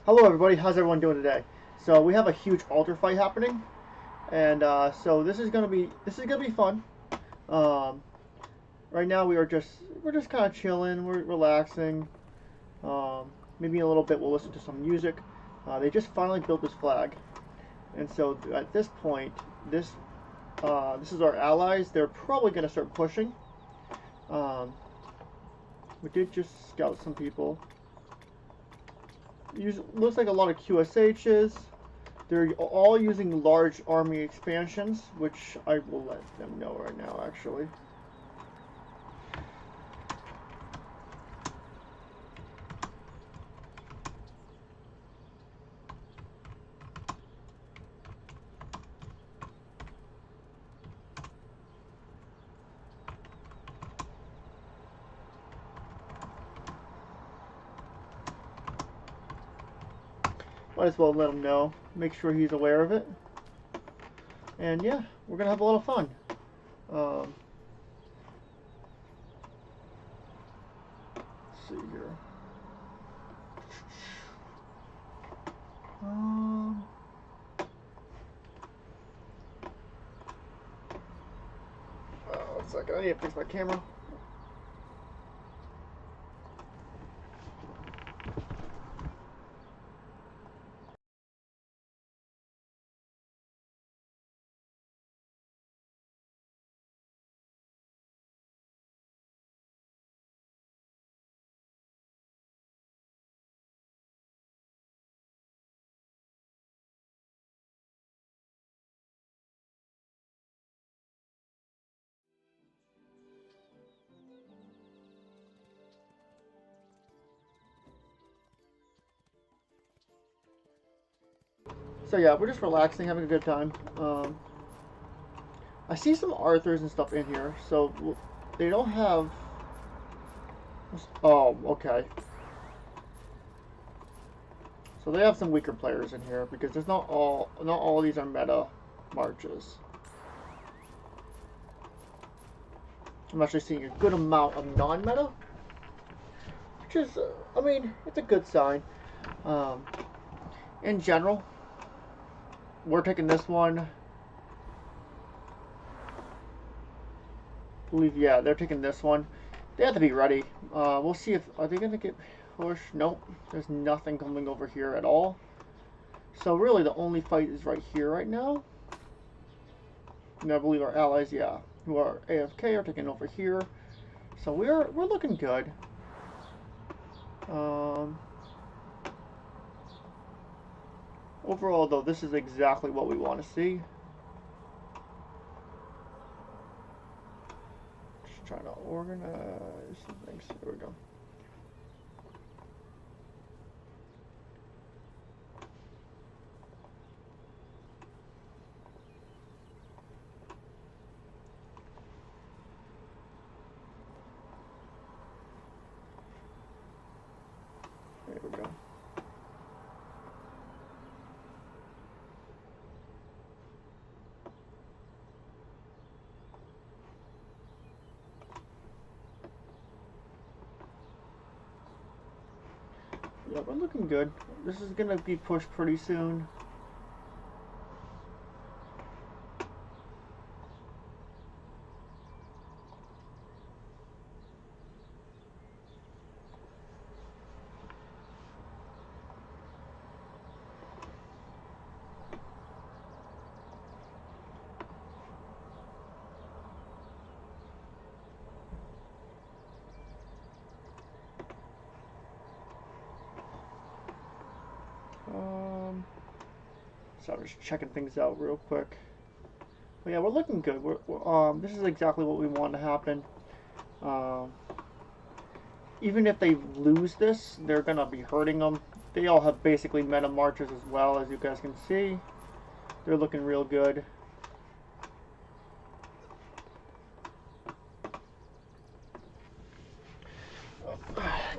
Hello everybody, how's everyone doing today? So we have a huge altar fight happening, and so this is gonna be fun. Um, right now we're just kind of chilling, we're relaxing. Maybe in a little bit we'll listen to some music. They just finally built this flag, and so at this point, this is our allies. They're probably gonna start pushing. Um, we did just scout some people. Looks like a lot of QSHs. They're all using large army expansions, which I will let them know right now, actually. Might as well let him know. Make sure he's aware of it. And yeah, we're going to have a lot of fun. Let's see here. One second, I need to fix my camera. So yeah, we're just relaxing, having a good time. I see some Arthurs and stuff in here, so they don't have... Oh, okay. So they have some weaker players in here because there's not all of these are meta marches. I'm actually seeing a good amount of non-meta, which is, I mean, it's a good sign. In general, we're taking this one. I believe, yeah, they're taking this one. They have to be ready. We'll see if, are they going to get pushed? Nope, there's nothing coming over here at all. So really the only fight is right here right now. And I believe our allies, yeah, who are AFK are taking over here. So we're looking good. Overall, though, this is exactly what we want to see. Just trying to organize some things. There we go. There we go. Yeah, we're looking good. This is gonna be pushed pretty soon. So I'm just checking things out real quick. But yeah, we're looking good. This is exactly what we want to happen. Even if they lose this, they're gonna be hurting them. They all have basically meta marches as well, as you guys can see. They're looking real good.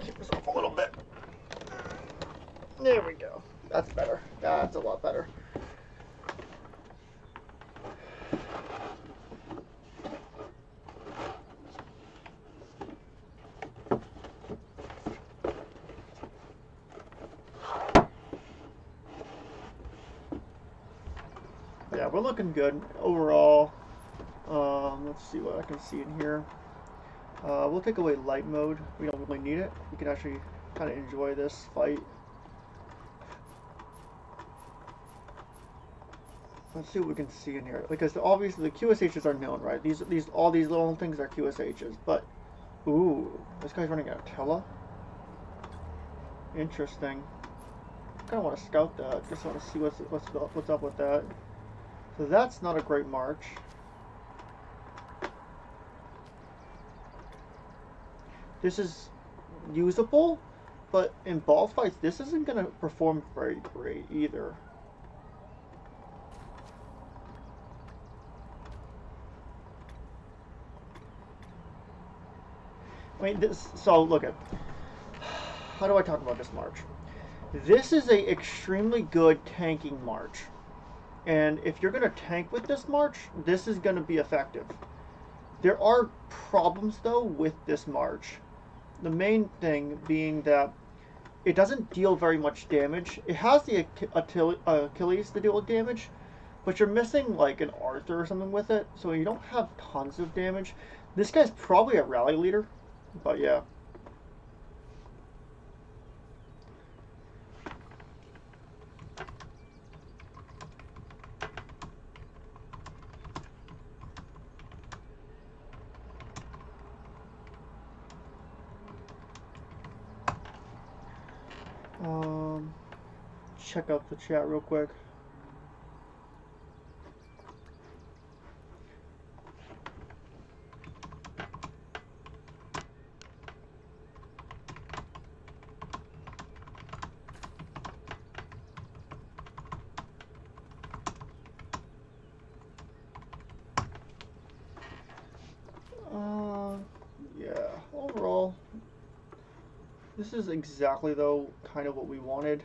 Keep this up a little bit. There we go. That's better. That's a lot better. we're looking good overall. Let's see what I can see in here. We'll take away light mode. We don't really need it. We can actually kind of enjoy this fight. Let's see what we can see in here. Because obviously the QSHs are known, right? All these little things are QSHs. But, ooh, this guy's running out of Tella. Interesting. Kind of want to scout that. Just want to see what's up with that. So that's not a great march. This is usable, but in ball fights, this isn't going to perform very great either. I mean, so look at, how do I talk about this march? This is a extremely good tanking march. And if you're going to tank with this march, this is going to be effective. There are problems, though, with this march. The main thing being that it doesn't deal very much damage. It has the Achilles to deal with damage, but you're missing like an Arthur or something with it, so you don't have tons of damage. This guy's probably a rally leader, but yeah. Check out the chat real quick. Yeah, overall, this is exactly, though, kind of what we wanted.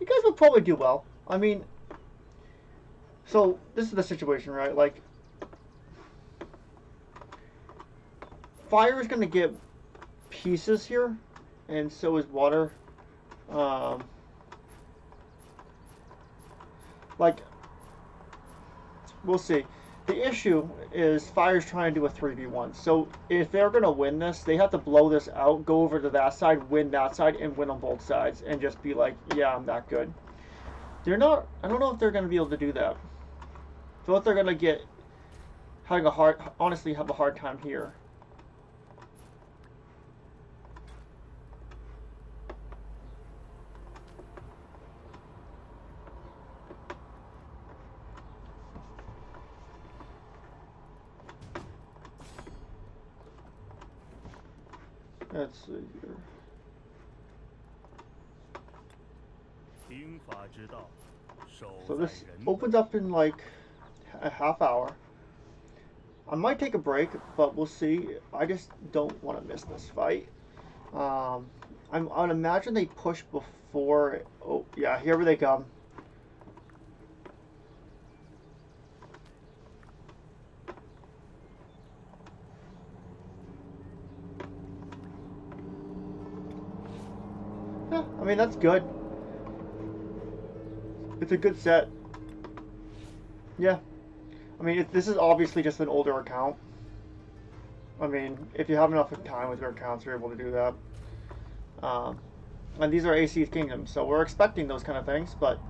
You guys will probably do well. I mean, so this is the situation, right? Like, fire is going to get pieces here, and so is water. Like, we'll see. The issue is fire's trying to do a 3v1. So if they're going to win this, they have to blow this out, go over to that side, win that side, and win on both sides. And just be like, yeah, I'm that good. They're not, I don't know if they're going to be able to do that. So if they're going to get, honestly have a hard time here. Let's see here. So this opens up in like a half hour. I might take a break, but we'll see. I just don't want to miss this fight. I would imagine they push before. Oh yeah, here they come. Yeah, I mean that's good. It's a good set. Yeah. I mean, this is obviously just an older account. I mean, if you have enough time with your accounts, you're able to do that. And these are AC Kingdoms, so we're expecting those kind of things. But,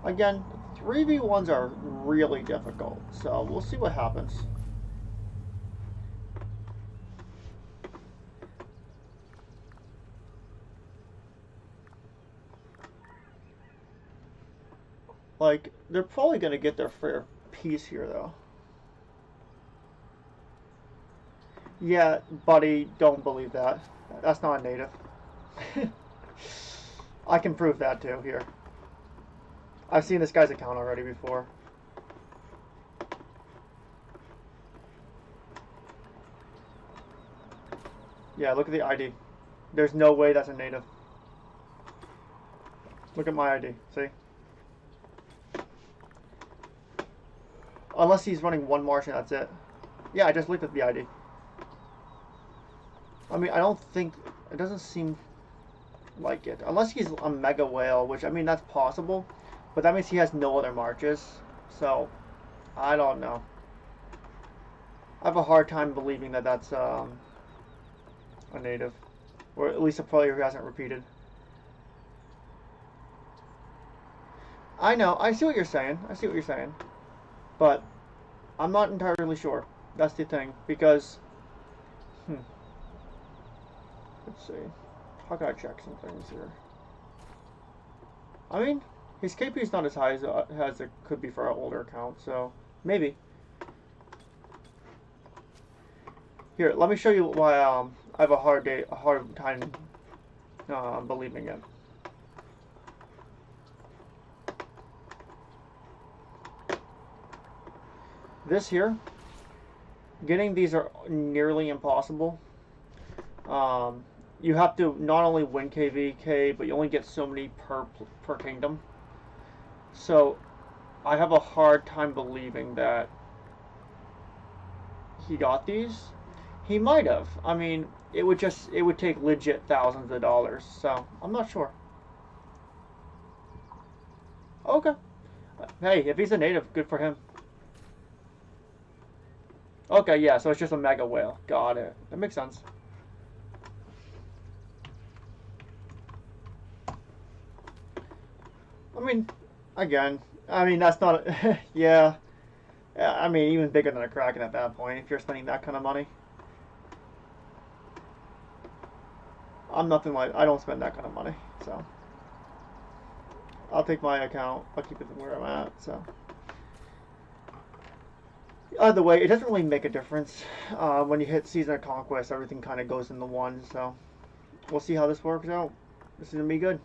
again, 3v1s are really difficult. So, we'll see what happens. Like, they're probably going to get their fair piece here, though. Yeah, buddy, don't believe that. That's not a native. I can prove that, too, here. I've seen this guy's account already before. Yeah, look at the ID. There's no way that's a native. Look at my ID, see? Unless he's running one march and that's it. Yeah, I just looked at the ID. I mean, I don't think... It doesn't seem... like it. Unless he's a mega whale, which, I mean, that's possible. But that means he has no other marches. So, I don't know. I have a hard time believing that that's a native. Or at least a player who hasn't repeated. I know, I see what you're saying. I see what you're saying. But I'm not entirely sure. That's the thing. Because, let's see. How can I check some things here? I mean, his KP is not as high as it could be for an older account, so maybe. Here, let me show you why I have a hard time believing it. This here, getting these are nearly impossible. You have to not only win KVK, but you only get so many per kingdom. So I have a hard time believing that he got these. He might have. I mean, it would take legit thousands of dollars. So I'm not sure. Okay. Hey, if he's a native, good for him. Okay, yeah, so it's just a mega whale. Got it. That makes sense. I mean, again, I mean, that's not, yeah. I mean, even bigger than a Kraken at that point, if you're spending that kind of money. I'm nothing like, I don't spend that kind of money, so. I'll take my account, I'll keep it where I'm at, so. Either way, it doesn't really make a difference. When you hit Season of Conquest, everything kind of goes into one, so. We'll see how this works out. This is going to be good.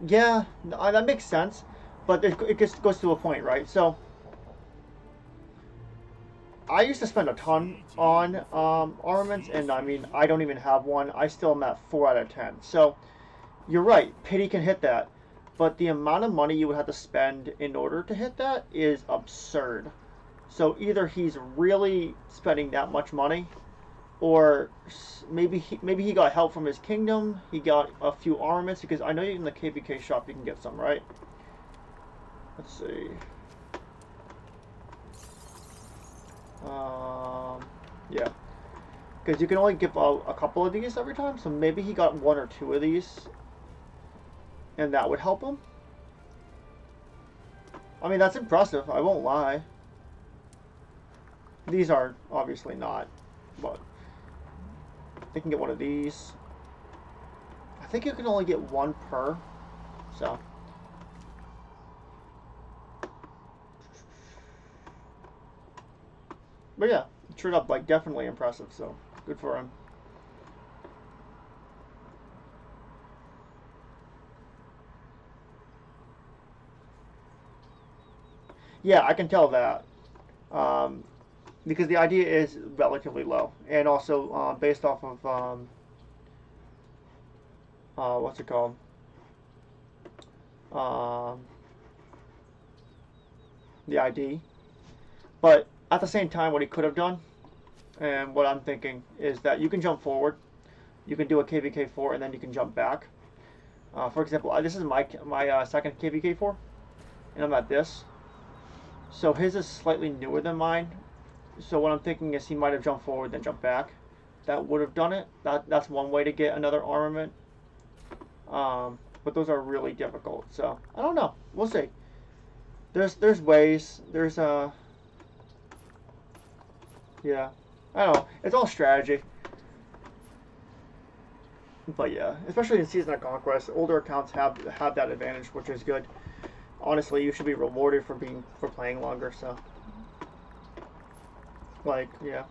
Yeah, that makes sense, but it just goes to a point, right? So, I used to spend a ton on armaments, and I mean, I don't even have one. I still am at 4 out of 10. So, you're right, Pity can hit that, but the amount of money you would have to spend in order to hit that is absurd. So, either he's really spending that much money, or maybe he got help from his kingdom. He got a few armaments, because I know in the KVK shop you can get some, right? Let's see. Yeah, because you can only give a couple of these every time. So maybe he got 1 or 2 of these, and that would help him. I mean, that's impressive. I won't lie. These are obviously not, but. They can get 1 of these. I think you can only get 1 per. So. But yeah, straight up, like, definitely impressive. So, good for him. Yeah, I can tell that. Because the idea is relatively low, and also based off of what's it called? The ID. But at the same time, what he could have done, and what I'm thinking, is that you can jump forward. You can do a KVK4, and then you can jump back. For example, this is my second KVK4, and I'm at this. So his is slightly newer than mine. So what I'm thinking is he might have jumped forward then jumped back. That would have done it. That's one way to get another armament. But those are really difficult. So I don't know. We'll see. There's ways. There's yeah. I don't know. It's all strategy. But yeah, especially in Season of Conquest, older accounts have that advantage, which is good. Honestly, you should be rewarded for playing longer. So. Like, yeah.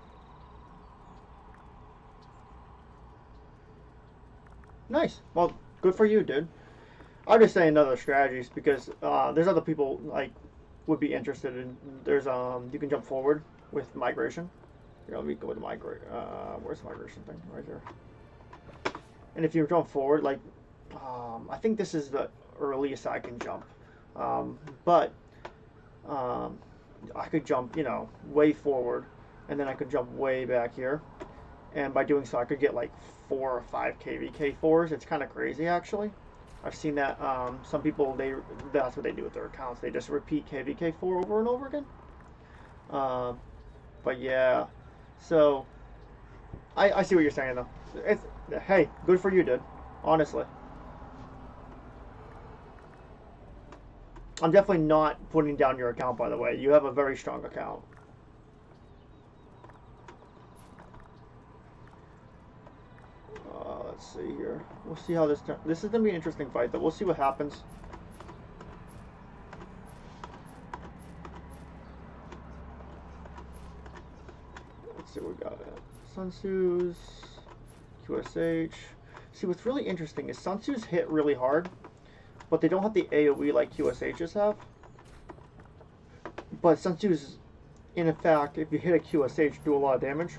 Nice. Well, good for you, dude. I'm just saying other strategies because there's other people like would be interested in. There's you can jump forward with migration. Here, let me go to migrate. Where's the migration thing? Right here. And if you jump forward, like I think this is the earliest I can jump, but I could jump, way forward. and then I could jump way back here. And by doing so, I could get like 4 or 5 KVK 4s. It's kind of crazy, actually. I've seen that some people, that's what they do with their accounts. They just repeat KVK 4 over and over again. But yeah, so I see what you're saying, though. Hey, good for you, dude. Honestly. I'm definitely not putting down your account, by the way. You have a very strong account. Let's see here. We'll see how this turns. This is going to be an interesting fight, though. We'll see what happens. Let's see what we got. Sun Tzu's, QSH. See, what's really interesting is Sun Tzu's hit really hard, but they don't have the AoE like QSH's have. But Sun Tzu's, in fact, if you hit a QSH, do a lot of damage.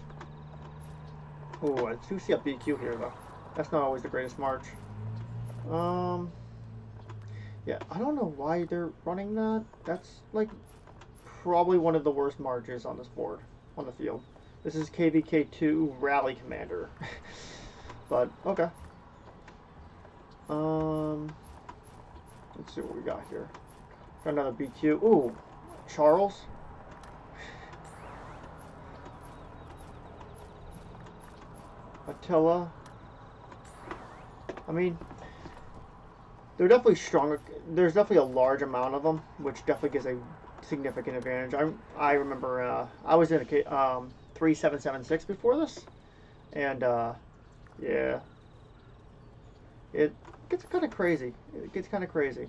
Oh, I do see a BQ here, though. That's not always the greatest march. Yeah, I don't know why they're running that. That's, like, probably one of the worst marches on this board, on the field. This is KVK2 Rally Commander. But, okay. Let's see what we got here. Got another BQ. Ooh, Charles. Attila. I mean, they're definitely stronger. There's definitely a large amount of them, which definitely gives a significant advantage. I remember I was in a 3776 before this, and yeah, it gets kind of crazy. It gets kind of crazy.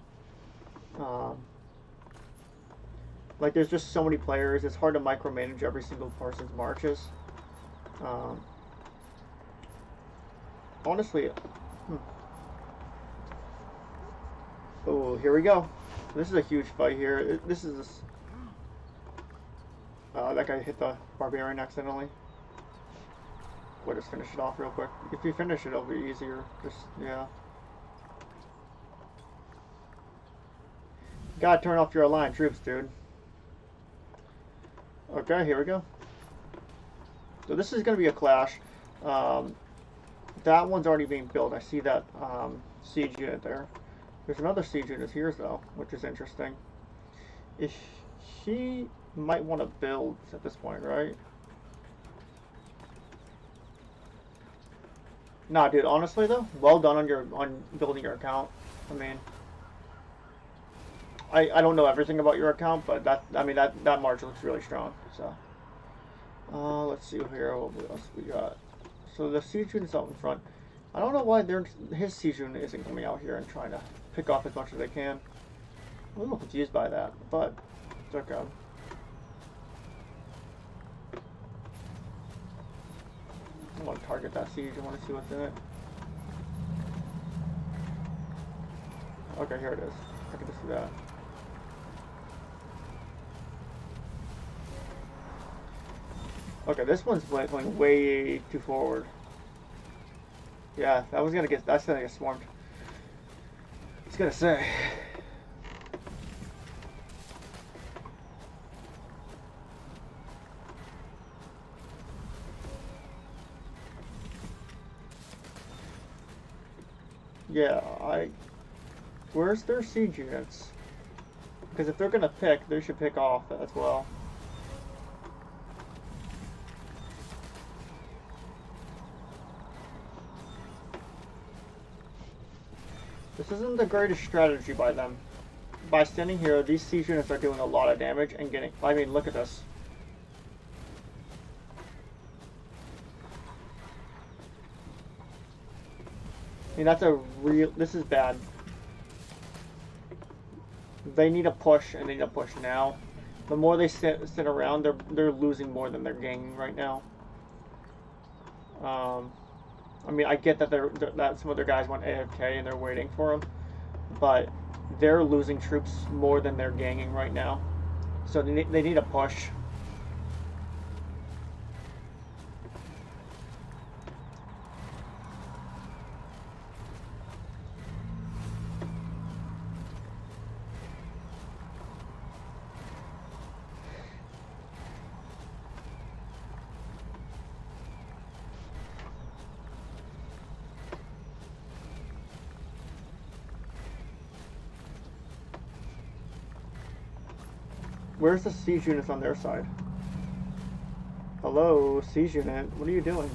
Like, there's just so many players. It's hard to micromanage every single person's marches. Honestly, oh, here we go. This is a huge fight here. This is that guy hit the barbarian accidentally. We'll just finish it off real quick. If you finish it, it'll be easier. Just, yeah. Gotta turn off your aligned troops, dude. Okay, here we go. So this is gonna be a clash. That one's already being built. I see that siege unit there. There's another siege unit here, though, which is interesting. If he might want to build at this point, right? Nah, dude. Honestly, though, well done on building your account. I mean, I don't know everything about your account, but that march looks really strong. So, let's see here. What else we got? So the siege unit's out in front. I don't know why his siege unit isn't coming out here and trying to pick off as much as they can. I'm a little confused by that, but it's okay. I want to target that siege. I want to see what's in it. Okay, here it is. I can just see that. Okay, this one's going way too forward. Yeah, that's gonna get swarmed. I was gonna say. Yeah, where's their siege units? Because if they're gonna pick, they should pick off as well. This isn't the greatest strategy by them. By standing here, these siege units are doing a lot of damage and getting... I mean, look at this. I mean, that's a real... This is bad. They need a push, and they need a push now. The more they sit around, they're losing more than they're gaining right now. I mean, I get that that some other guys want AFK and they're waiting for them, but they're losing troops more than they're gaining right now. So they need a push. Where's the siege units on their side? Hello, siege unit. What are you doing?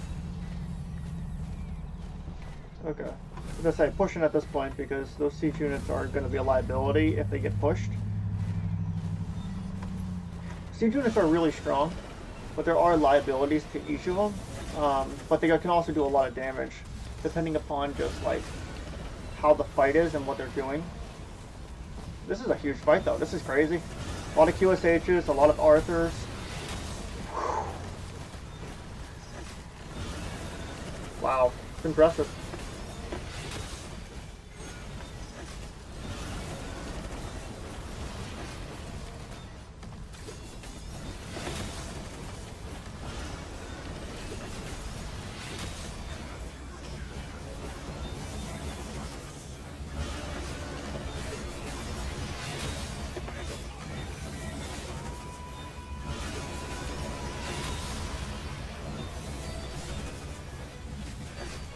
Okay. I was gonna say pushing at this point because those siege units are going to be a liability if they get pushed. Siege units are really strong, but there are liabilities to each of them. But they can also do a lot of damage, depending upon just like how the fight is and what they're doing. This is a huge fight though. This is crazy. A lot of QSHs, a lot of Arthurs. Wow, it's impressive.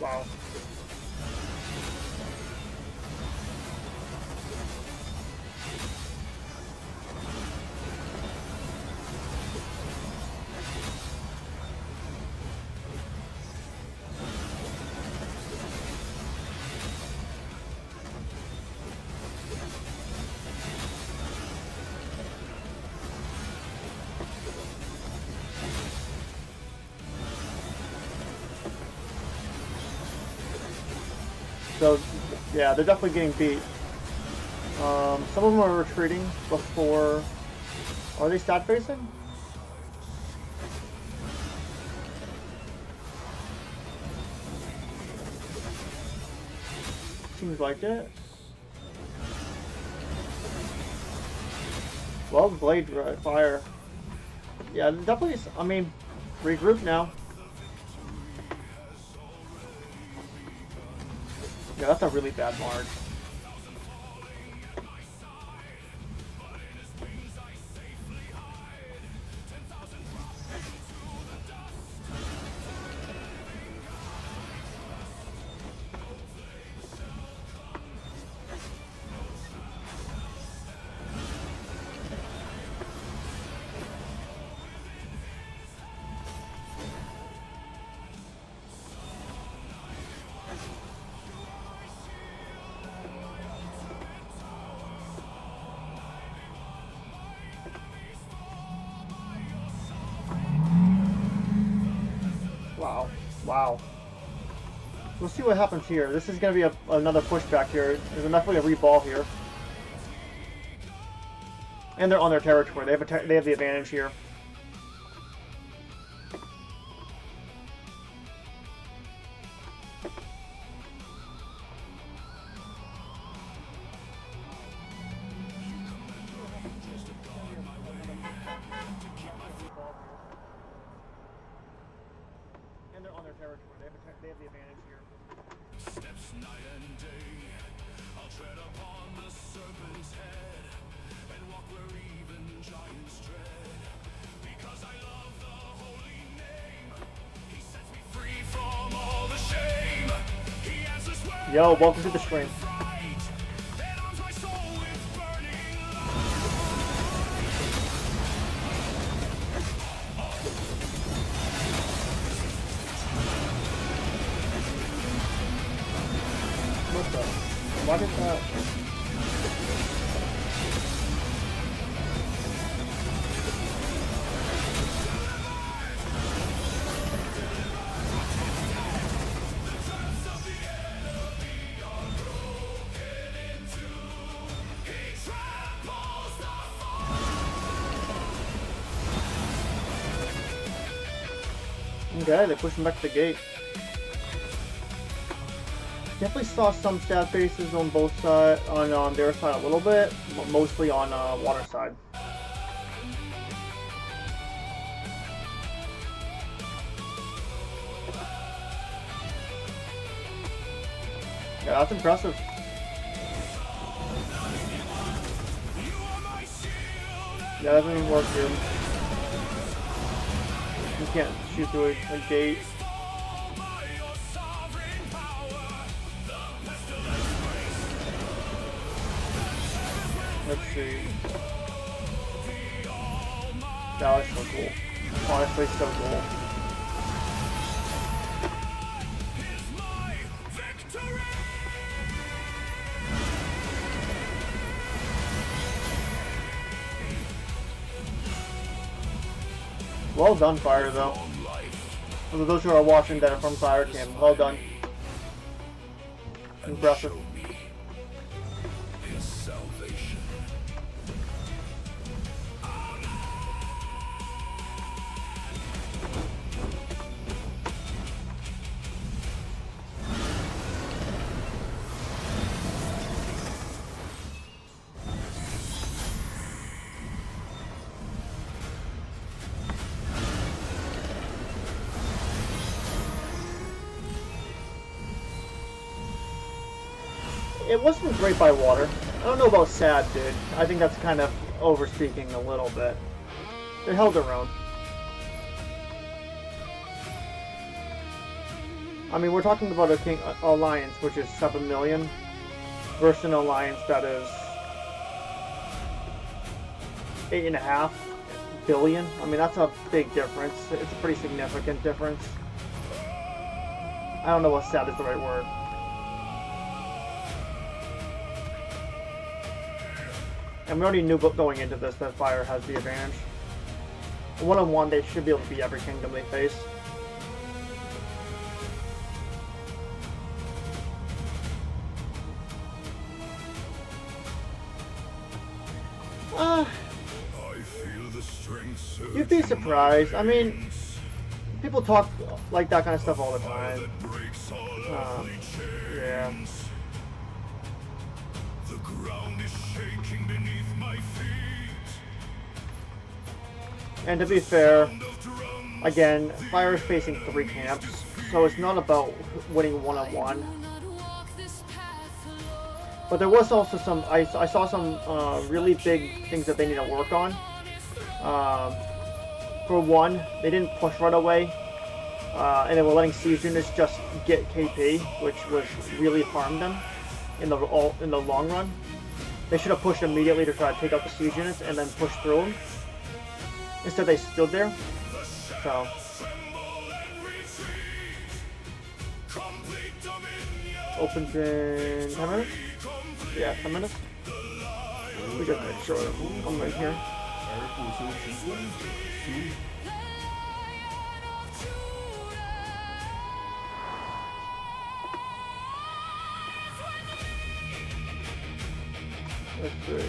Wow. So, yeah, they're definitely getting beat. Some of them are retreating before... Are they stat facing? Seems like it. Well, Blade Fire. Yeah, definitely, I mean, regroup now. Yeah, that's a really bad mark. Wow. Wow. We'll see what happens here. This is going to be another pushback here. There's definitely a reball here. And they're on their territory. They have the advantage here. And they're on their territory. They have the advantage here. Steps night and day, I'll tread upon the serpent's head and walk where even giants tread. Because I love the holy name, he sets me free from all the shame. He answers when Yo, welcome to the stream. fright, and arms my soul with burning What the? Why did that? Okay, they pushed him back to the gate. Definitely saw some stat bases on both sides, on their side a little bit, but mostly on water side. Yeah, that's impressive. Yeah, that doesn't even work here. You can't shoot through a gate. Let's see. That looks so cool. Honestly, so cool. Well done, Fire, though. For those who are watching that are from Fire Camp, well done. Impressive. It wasn't great by water. I don't know about sad, dude. I think that's kind of overspeaking a little bit. They held their own. I mean, we're talking about a alliance, which is 7 million, versus an alliance that is 8.5 billion. I mean, that's a big difference. It's a pretty significant difference. I don't know what sad is the right word. And we already knew going into this that Fire has the advantage. One-on-one, they should be able to beat every kingdom they face. You'd be surprised. I mean, people talk like that kind of stuff all the time. Yeah. The ground is shaking beneath my feet. And to be fair, again, Fire is facing 3 camps, so it's not about winning one-on-one. But there was also some, I saw some really big things that they need to work on. For one, they didn't push right away, and they were letting siege units just get KP, which was really harmed them in the long run. They should have pushed immediately to try to take out the siege units and then push through them. Instead, they stood there. So. Opens in 10 minutes? Yeah, 10 minutes. We just make sure I'm right here. Let's see.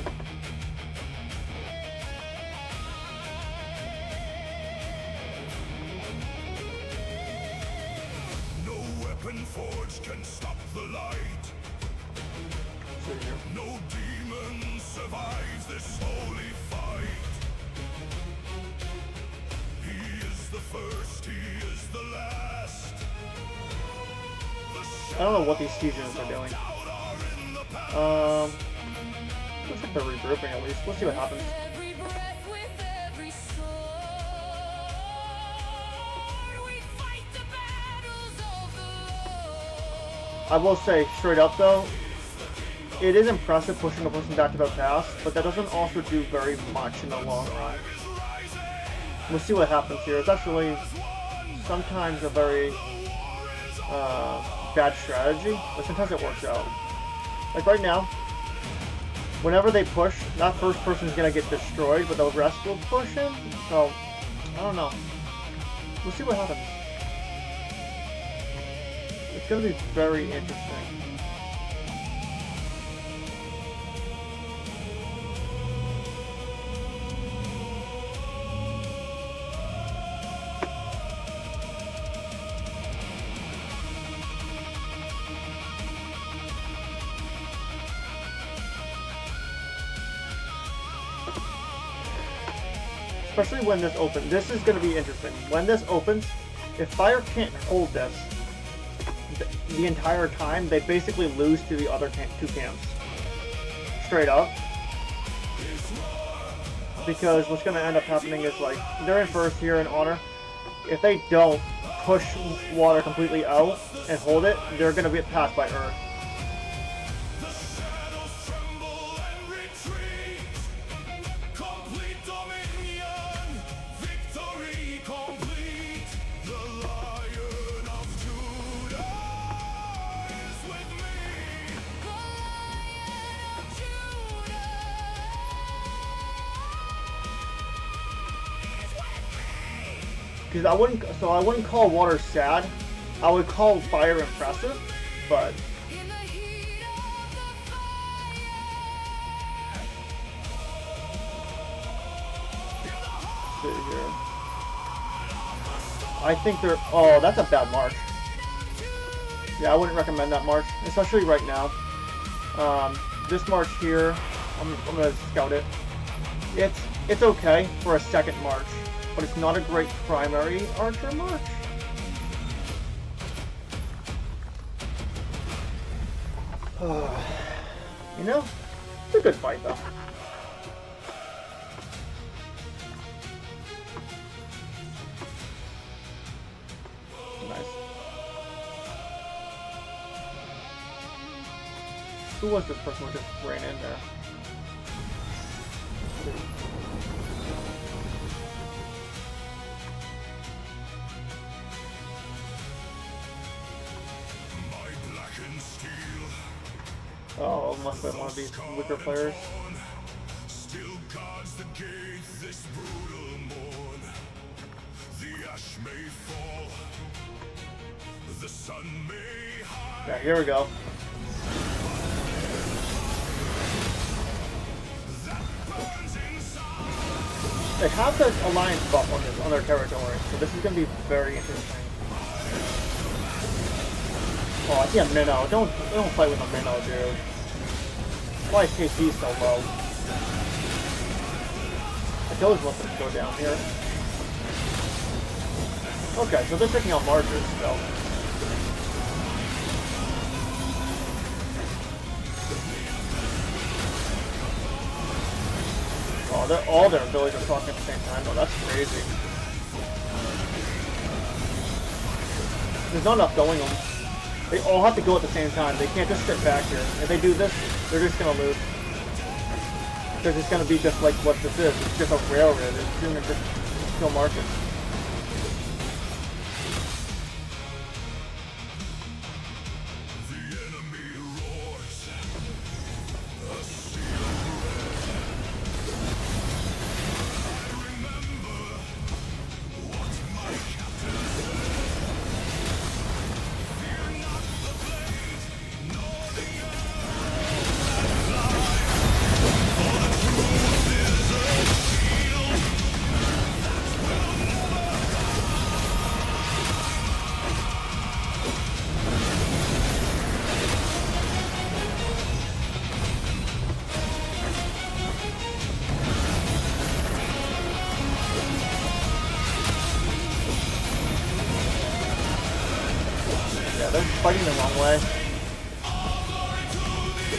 No weapon forged can stop the light. No demon survives this holy fight. He is the first, he is the last. I don't know what these siege units are doing. Looks like they're regrouping at least. Let's see what happens. I will say, straight up though, it is impressive pushing a person back to the pass, but that doesn't also do very much in the long run. We'll see what happens here. It's actually sometimes a very bad strategy, but sometimes it works out. Like right now, whenever they push, that first person is going to get destroyed, but the rest will push him. So, I don't know. We'll see what happens. It's going to be very interesting. Especially when this opens. This is going to be interesting. When this opens, if Fire can't hold this the entire time, they basically lose to the other 2 camps. Straight up. Because what's going to end up happening is, like, they're in first here in Honor. If they don't push water completely out and hold it, they're going to get passed by Earth. Because I wouldn't call water sad. I would call fire impressive, but let's see here. I think they're. Oh, that's a bad march. Yeah, I wouldn't recommend that march, especially right now. This march here, I'm gonna scout it. It's okay for a second march, but it's not a great primary archer march. You know, it's a good fight though. Nice. Who was this person who just ran in there? Oh, must have been one of these wicker players. Still guards the gate this brutal morn. The ash may fall, the sun may hide. Yeah, here we go. They have the alliance buff on their territory, so this is gonna be very interesting. Oh, I see a minnow. Don't fight with a minnow, dude. Why is KP so low? I can always let them go down here. Okay, so they're taking out marchers still. Oh, all their abilities are talking at the same time. Oh, that's crazy. There's not enough going on. They all have to go at the same time. They can't just sit back here. If they do this, they're just gonna lose. Because it's gonna be just like what this is. It's just a railroad. It's gonna just kill markets. They're fighting the wrong way.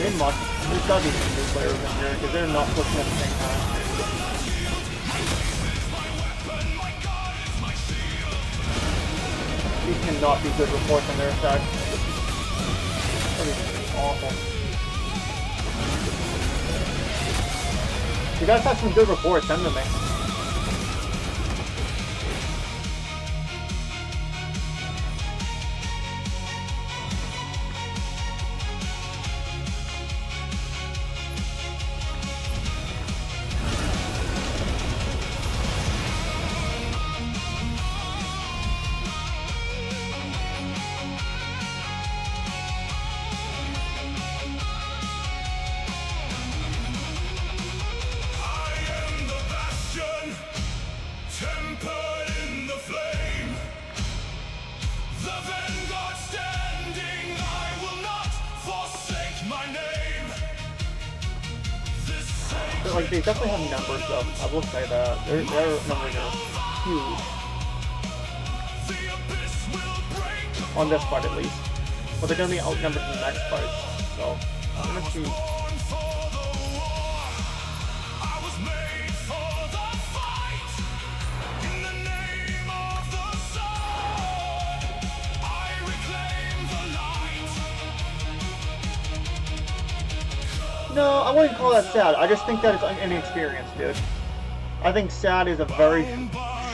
There's gotta be some new players in here because they're not pushing at the same time. These cannot be good reports on their side. That is awful. You guys have some good reports, send them to me. Like, they definitely have numbers though, I will say that. Their numbers are huge. On this fight at least. But they're going to be outnumbered in the next fight. So, I'm going to see. No, I wouldn't call that sad. I just think that it's inexperienced, dude. I think sad is a very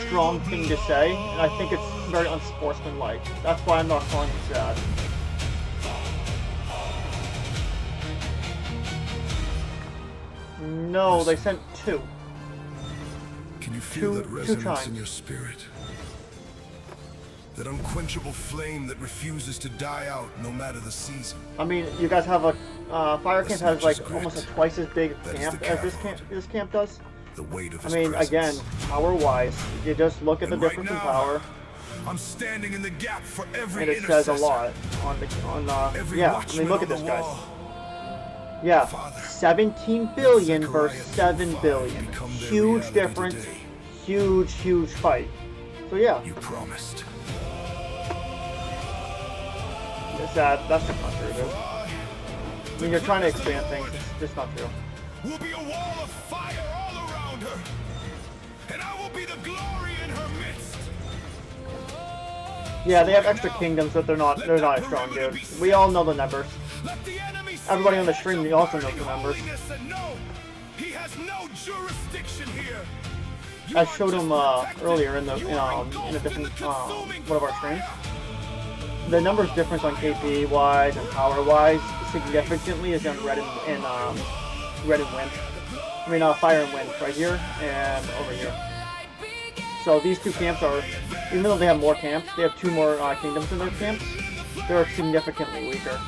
strong thing to say, and I think it's very unsportsmanlike. That's why I'm not calling it sad. No, they sent two. Can you feel that Two resonance chimes. in your spirit? That unquenchable flame that refuses to die out no matter the season. I mean, you guys have a fire camp has like grit. almost a twice as big That is camp the as cavalry. this camp does. The weight of I his mean, presence. again, power-wise, you just look at the And right difference in now, power, I'm standing in the gap for every and it says a intercessor. lot Every yeah. I watchman mean, look at on this, the guys. wall. Yeah, Father, 17 billion versus Zechariah 7 2:5 billion. become their Huge reality difference. today. Huge fight. So yeah, You promised. it's sad. That's just not true, dude. I mean, you're trying to expand things. It's just not true. Will be a wall of fire all around her, and I will be the glory in her midst. Yeah, they have extra kingdoms, but they're not as strong, dude. We all know the numbers. Let the enemy see Everybody on the his stream also knows the holiness numbers. and know he has no jurisdiction here. I showed them earlier in a different one of our streams. The numbers difference on KP wise and power wise significantly is on red and wind. I mean fire and wind right here and over here. So these two camps are, even though they have more camps, they have 2 more kingdoms in their camps. They're significantly weaker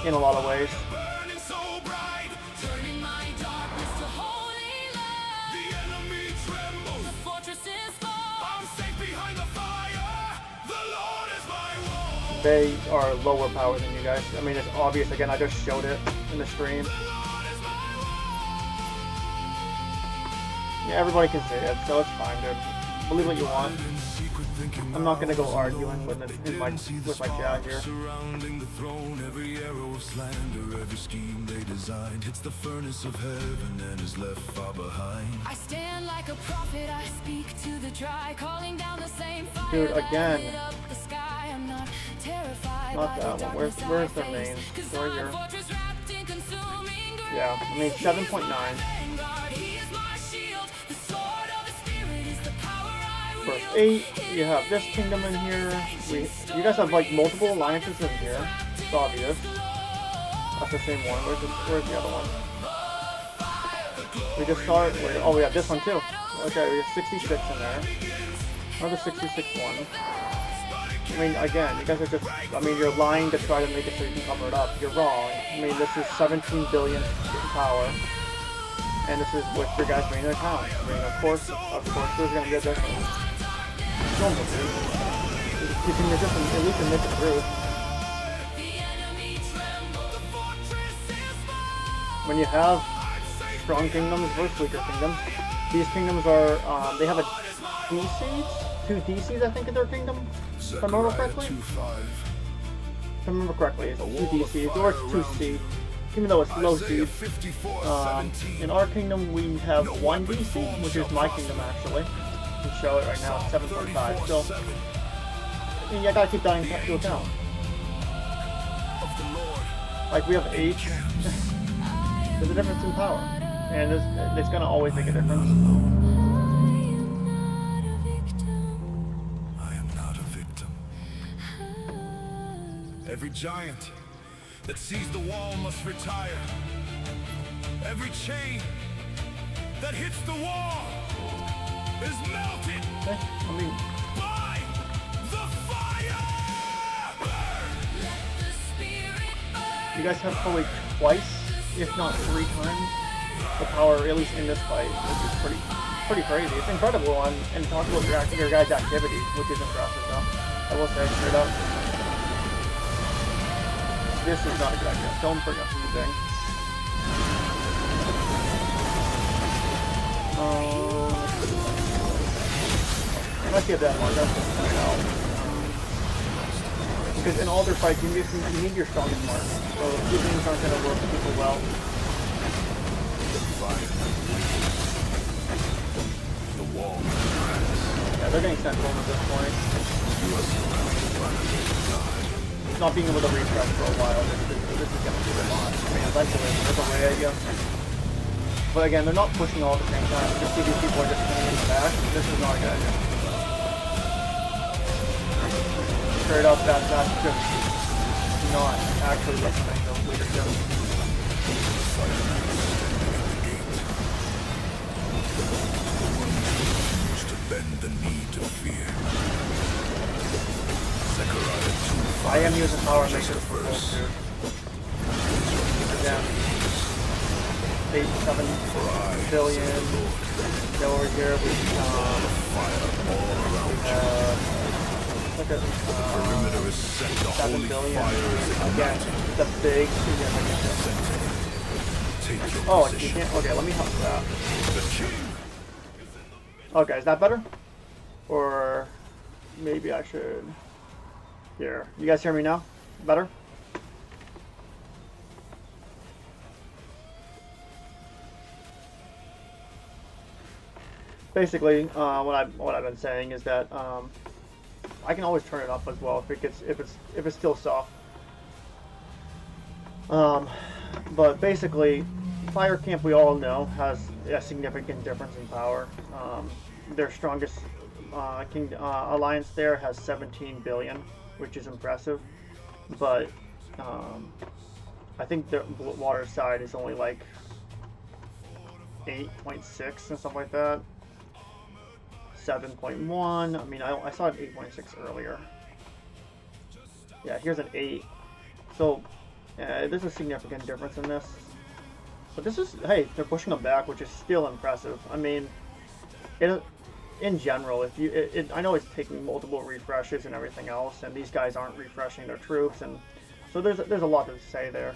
in a lot of ways. Burning so bright, turning my darkness to holy light. The enemy trembles, the fortresses fall. I'm safe behind the fire. The Lord is my wall. They are lower power than you guys. I mean, it's obvious. Again, I just showed it in the stream. Yeah, everybody can see it, so it's fine, dude. Believe what you want. I'm not gonna go arguing with my chat here. Surrounding the throne, every arrow of slander, every scheme they designed hits the furnace of heaven and is left far behind. I stand like a prophet, I speak to the dry, calling down the same fire. Dude, that again. lit up the sky. I'm not terrified Not by that the one. darkness Where's I their face, names? 'cause Right I'm here. fortress wrapped in consuming grace. Yeah, I mean 7.9. He is my shield, the sword of the spirit is the power I wield. Verse 8. You have this kingdom in here. You guys have like multiple alliances in here. It's obvious. That's the same one. Where's the other one? We just saw it. Oh, we have this one too. Okay, we have 66 in there. Another 66 one. I mean, again, you guys are just, I mean, you're lying to try to make it so you can cover it up. You're wrong. I mean, this is 17 billion in power. And this is with your guys' main account. I mean, of course, there's going to be a difference. Normal, dude. You can at least admit the truth. When you have strong kingdoms versus weaker kingdoms, these kingdoms are, they have a DCs? 2 DCs, I think, in their kingdom? If I remember correctly? If I remember correctly, it's 2 DCs, or it's 2 seed, even though it's low seed. In our kingdom, we have 1 DC, which is my kingdom, actually. I can show it right now, it's 7.5. Still, I mean, I gotta keep that into account. Like, we have 8. There's a difference in power, and it's gonna always make a difference. I am not a victim. Every giant that sees the wall must retire. Every chain that hits the wall is melted Okay, I mean, by the fire. you guys have probably twice, if not 3 times, the power, at least in this fight, which is pretty crazy. It's incredible, and talk about your guys' activity, which is impressive, though. I will say straight up. This is not a good idea. Don't bring up anything. Let's get that one. That's just coming out. Because in all their fights, you need your strongest mark. So these things aren't going to work super well. The wall. Yeah, they're getting sent home at this point. Not being able to refresh for a while, this is going to do a lot. I mean, eventually, there's a way, I guess. But again, they're not pushing all at the same time. You see these people are just coming in the back. This is not a good idea. Straight up, that's just not actually representing those leadership. To bend the knee to fear. I am using power makers for both too. Again, 8-7 billion. Go over here. We look at 7 billion. Again, the big significant. Oh, you can't. Okay, let me help that. Okay, is that better? Or maybe I should. Here, you guys hear me now? Better? Basically, what I've been saying is that I can always turn it up as well if it's still soft. But basically, Fire Camp, we all know, has a significant difference in power. Their strongest alliance there has 17 billion, which is impressive. But I think the water side is only like 8.6 and stuff like that. 7.1. I mean, I saw an 8.6 earlier. Yeah, here's an 8. So there's a significant difference in this. But this is, hey, they're pushing them back, which is still impressive. I mean, in general, if you, I know it's taking multiple refreshes and everything else, and these guys aren't refreshing their troops, and so there's a lot to say there.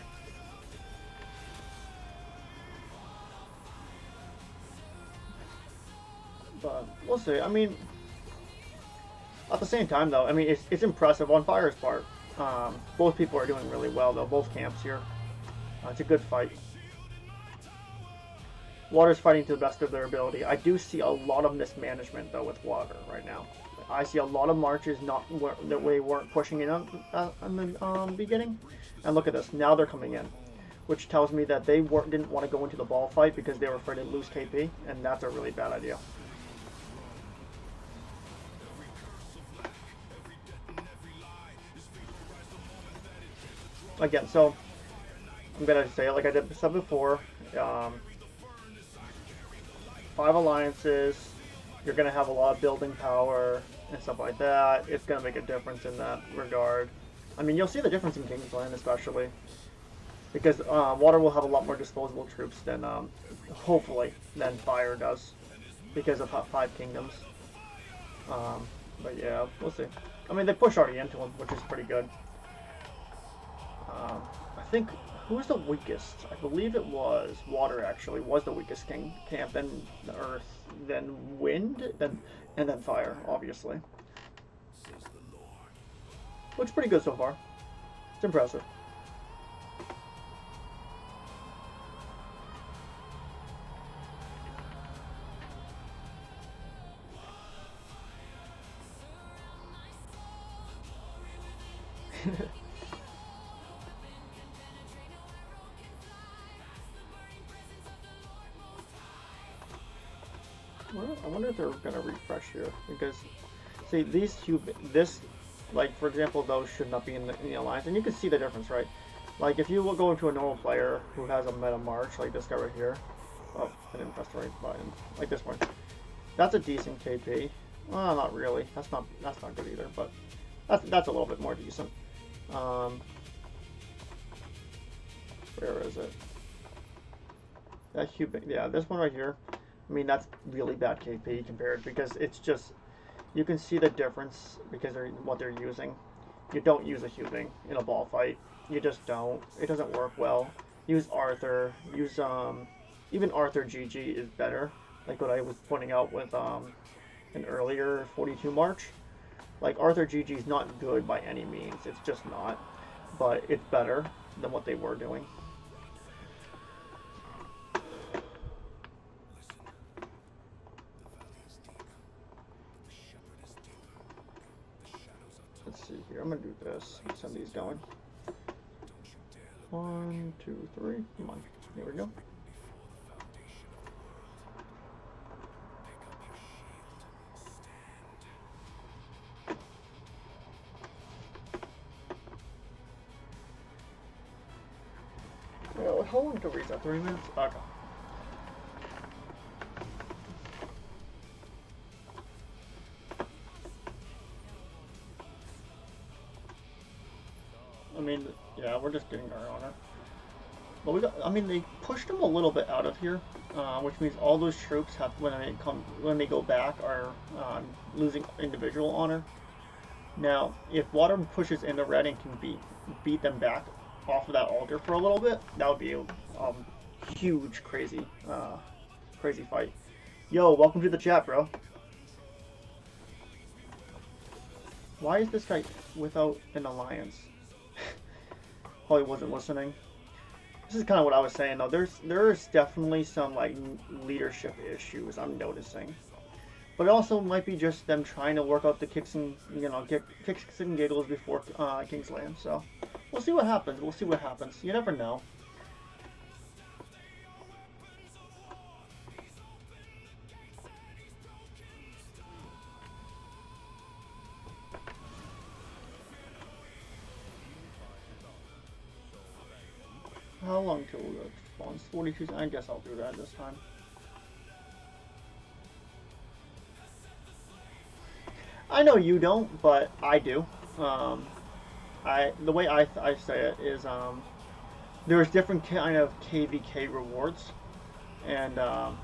But we'll see. I mean, at the same time, though, I mean, it's impressive on Fire's part. Both people are doing really well, though. Both camps here. It's a good fight. Water's fighting to the best of their ability. I do see a lot of mismanagement, though, with Water right now. I see a lot of marches not that we weren't pushing in in the beginning. And look at this. Now they're coming in, which tells me that they didn't want to go into the ball fight because they were afraid to lose KP, and that's a really bad idea. Again, so I'm gonna say, like I said before, 5 alliances, you're gonna have a lot of building power and stuff like that. It's gonna make a difference in that regard. I mean, you'll see the difference in King's Land, especially because Water will have a lot more disposable troops than hopefully than Fire does because of 5 kingdoms. But yeah, we'll see. I mean, they push already into him, which is pretty good. I think, who was the weakest? I believe it was Water, actually, was the weakest camp, then Earth, then Wind, and then Fire, obviously. Looks pretty good so far. It's impressive. Well, I wonder if they're gonna refresh here because, see, this, like for example, those should not be in the alliance, and you can see the difference, right? Like if you will go into a normal player who has a meta march, like this guy right here. Oh, I didn't press the right button. Like this one. That's a decent KP. Well, not really. That's not good either, but that's a little bit more decent. Where is it? That yeah, this one right here. I mean, that's really bad KP compared because it's just, you can see the difference because what they're using. You don't use a Hubing in a ball fight. You just don't. It doesn't work well. Use Arthur. Use even Arthur GG is better. Like what I was pointing out with an earlier 42 March. Like Arthur GG is not good by any means. It's just not. But it's better than what they were doing. Let's see here. I'm gonna do this. Send these going. 1, 2, 3. Come on. Here we go. Well, how long to reset? 3 minutes? Okay. we're just getting our honor. But we got, I mean, they pushed them a little bit out of here, which means all those troops have, when they go back, are losing individual honor. Now, if water pushes into red and can beat them back off of that altar for a little bit, that would be a huge, crazy fight. Yo, welcome to the chat, bro. Why is this guy without an alliance? Probably wasn't listening. This is kind of what I was saying though. There's definitely some like leadership issues I'm noticing, but it also might be just them trying to work out the kicks and giggles before King's Land. So we'll see what happens. We'll see what happens. You never know. How long till it spawns? 42. I guess I'll do that this time. I know you don't, but I do. The way I say it is there's different kind of KVK rewards, and I'm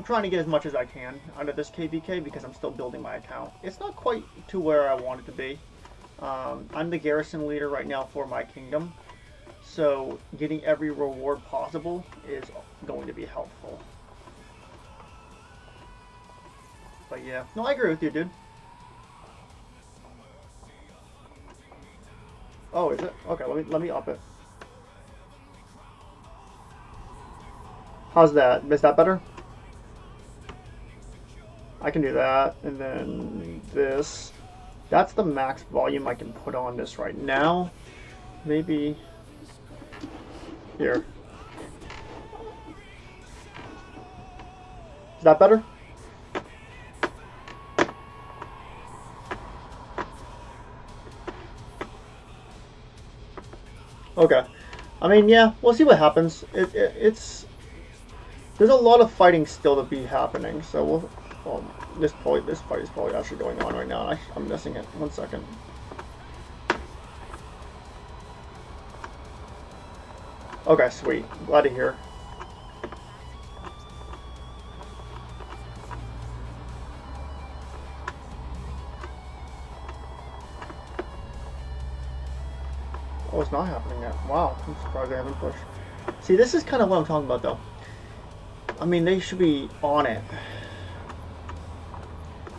trying to get as much as I can out of this KVK because I'm still building my account. It's not quite to where I want it to be. I'm the garrison leader right now for my kingdom, so getting every reward possible is going to be helpful. But yeah, no, I agree with you, dude. Oh, is it? Okay, let me up it. How's that? Is that better? I can do that, and then this. That's the max volume I can put on this right now. Maybe here. Is that better? Okay. I mean, yeah, we'll see what happens. It's there's a lot of fighting still to be happening, so well, this fight is probably actually going on right now. I'm missing it. 1 second. Okay, sweet. Glad to hear. Oh, it's not happening yet. Wow, I'm surprised they haven't pushed. See, this is kind of what I'm talking about, though. I mean, they should be on it.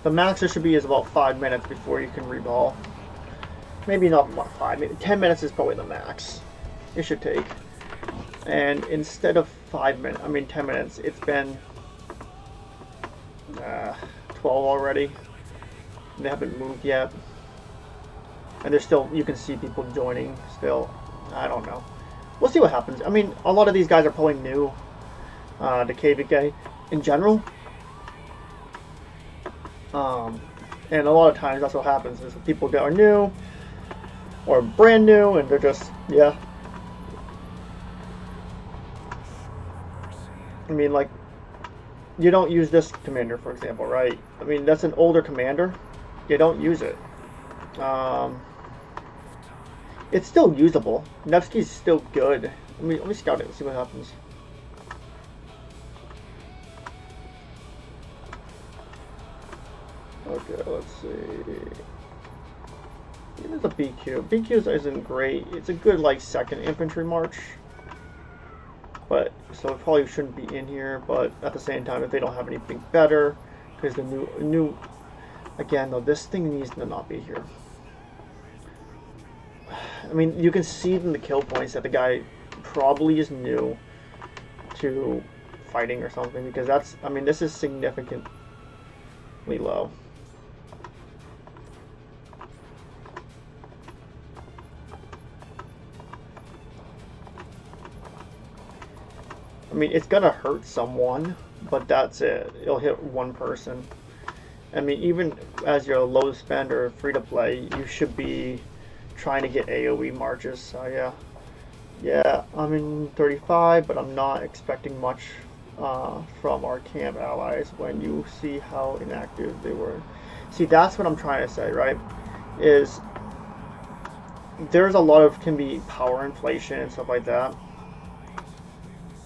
The max there should be is about 5 minutes before you can reball. Maybe not 5, maybe 10 minutes is probably the max it should take. And instead of 10 minutes, it's been 12 already. They haven't moved yet. And there's still, you can see people joining still. I don't know. We'll see what happens. I mean, a lot of these guys are probably new to KVK in general. And a lot of times that's what happens is people that are new or brand new and they're just, yeah. I mean, like, you don't use this commander, for example, right? I mean, that's an older commander. You don't use it. It's still usable. Nevsky's still good. Let me scout it and see what happens. Okay, let's see. Even the BQ. BQ isn't great. It's a good, like, second infantry march. But, so it probably shouldn't be in here, but at the same time, if they don't have anything better, because the new, again, though, this thing needs to not be here. I mean, you can see in the kill points that the guy probably is new to fighting or something, because that's, I mean, this is significantly low. I mean, it's gonna hurt someone, but that's it. It'll hit one person. I mean, even as you're a low spender, free to play, you should be trying to get AoE marches. So yeah, yeah, I'm in 35, but I'm not expecting much from our camp allies when you see how inactive they were. See, that's what I'm trying to say, right? Is there's a lot of can be power inflation and stuff like that.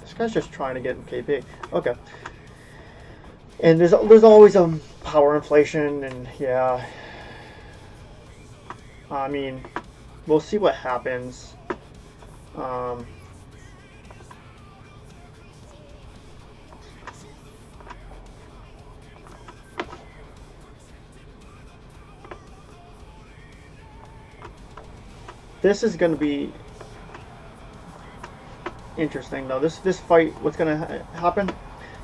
This guy's just trying to get KP. Okay. And there's always power inflation, and yeah. I mean, we'll see what happens. This is going to be interesting, though. This fight, what's going to happen?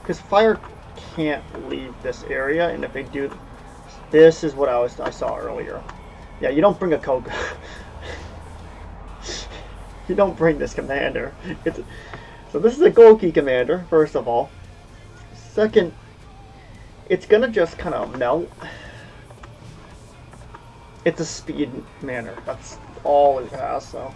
Because fire can't leave this area, and if they do, this is what I saw earlier. Yeah, you don't bring a Coke. You don't bring this commander. So this is a Golki commander, first of all. Second, it's gonna just kind of melt. It's a speed commander. That's all it has. So,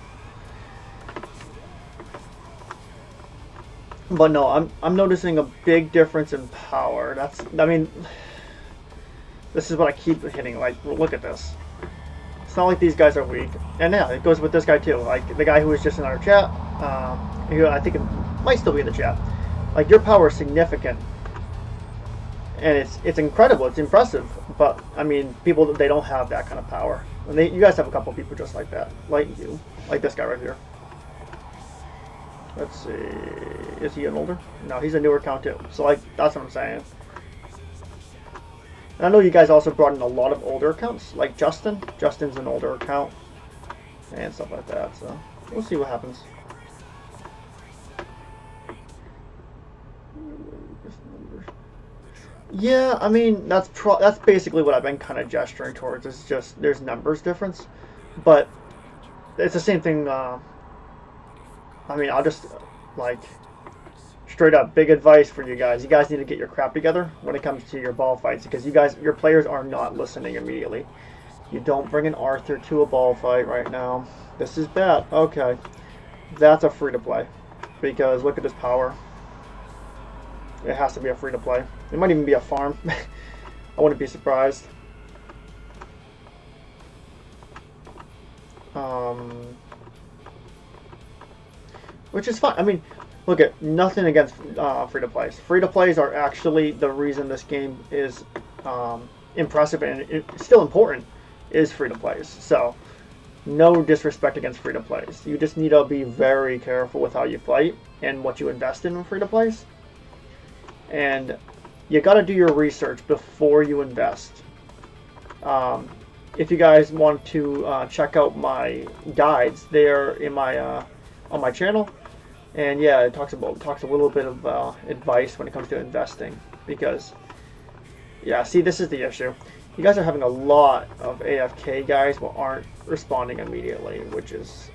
but no, I'm noticing a big difference in power. I mean, this is what I keep hitting. Like, look at this. It's not like these guys are weak. And yeah, it goes with this guy too. Like the guy who was just in our chat, who I think it might still be in the chat. Like, your power is significant, and it's incredible. It's impressive. But I mean, people, they don't have that kind of power. And you guys have a couple people just like that, like you, like this guy right here. Let's see, is he an older? No, he's a newer count too. So like, that's what I'm saying. And I know you guys also brought in a lot of older accounts, like Justin. Justin's an older account, and stuff like that. So we'll see what happens. Yeah, I mean, that's basically what I've been kind of gesturing towards. It's just there's numbers difference, but it's the same thing. I mean, I'll just like straight up big advice for you guys. You guys need to get your crap together when it comes to your ball fights, because your players are not listening immediately. You don't bring an Arthur to a ball fight right now. This is bad. Okay, that's a free to play, because look at his power. It has to be a free to play. It might even be a farm. I wouldn't be surprised. Which is fine. I mean, look at nothing against free to plays. Free to plays are actually the reason this game is impressive and it's still important. Is free to plays. So no disrespect against free to plays. You just need to be very careful with how you fight and what you invest in free to plays. And you got to do your research before you invest. If you guys want to check out my guides, they're in my on my channel, and yeah, it talks a little bit of advice when it comes to investing. Because yeah, see, this is the issue. You guys are having a lot of AFK guys who aren't responding immediately, which is,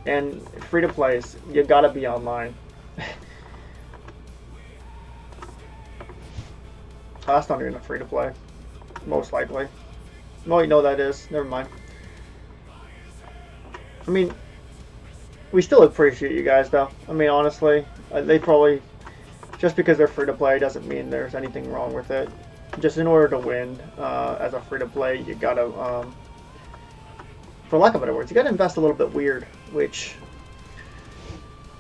and free to plays, you got to be online. That's not even a free to play, most likely. No, you know that is. Never mind. I mean, we still appreciate you guys, though. I mean, honestly, they probably, just because they're free to play doesn't mean there's anything wrong with it. Just in order to win as a free to play, you gotta, for lack of better words, you gotta invest a little bit weird. Which,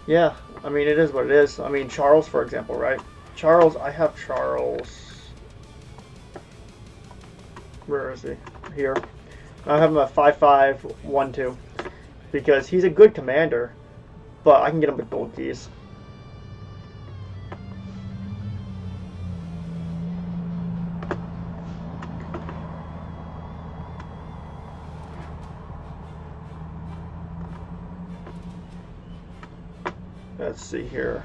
yeah, I mean, it is what it is. I mean, Charles, for example, right? Charles, I have Charles. Where is he? Here. I have him at 5.5.1.2 because he's a good commander, but I can get him with gold keys. Let's see here.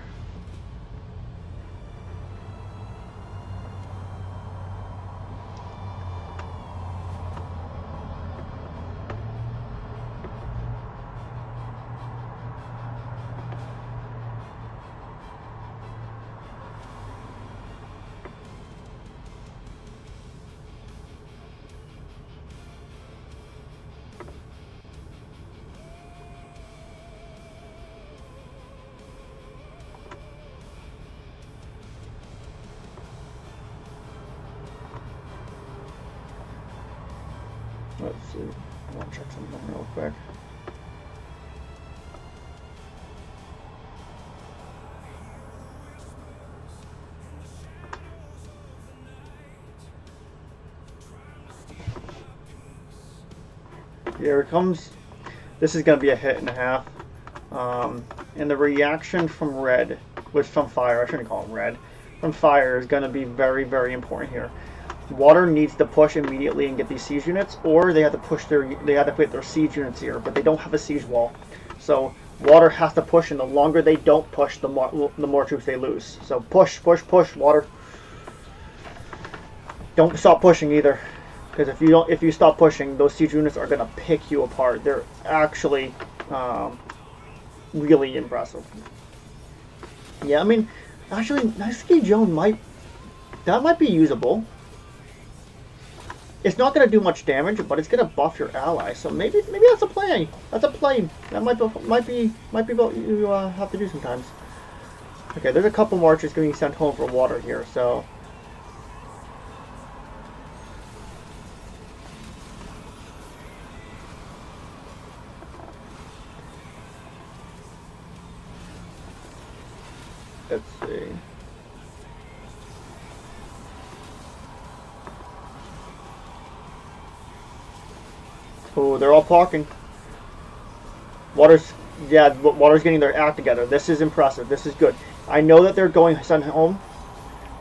Let's see. want to check something real quick. Here it comes. This is going to be a hit and a half. And the reaction from red, which from fire, I shouldn't call it red, from fire is going to be very, very important here. Water needs to push immediately and get these siege units, or they have to put their siege units here, but they don't have a siege wall. So water has to push, and the longer they don't push, the more troops they lose. So push, push, push, water. Don't stop pushing either. Because if you stop pushing, those siege units are gonna pick you apart. They're actually really impressive. Yeah, I mean, actually, Niski Joan might be usable. It's not gonna do much damage, but it's gonna buff your ally. So maybe that's a play. That's a play. That might be what you have to do sometimes. Okay, there's a couple marchers getting sent home for water here, so. Let's see. Oh, they're all talking. Water's getting their act together. This is impressive. This is good. I know that they're going sent home.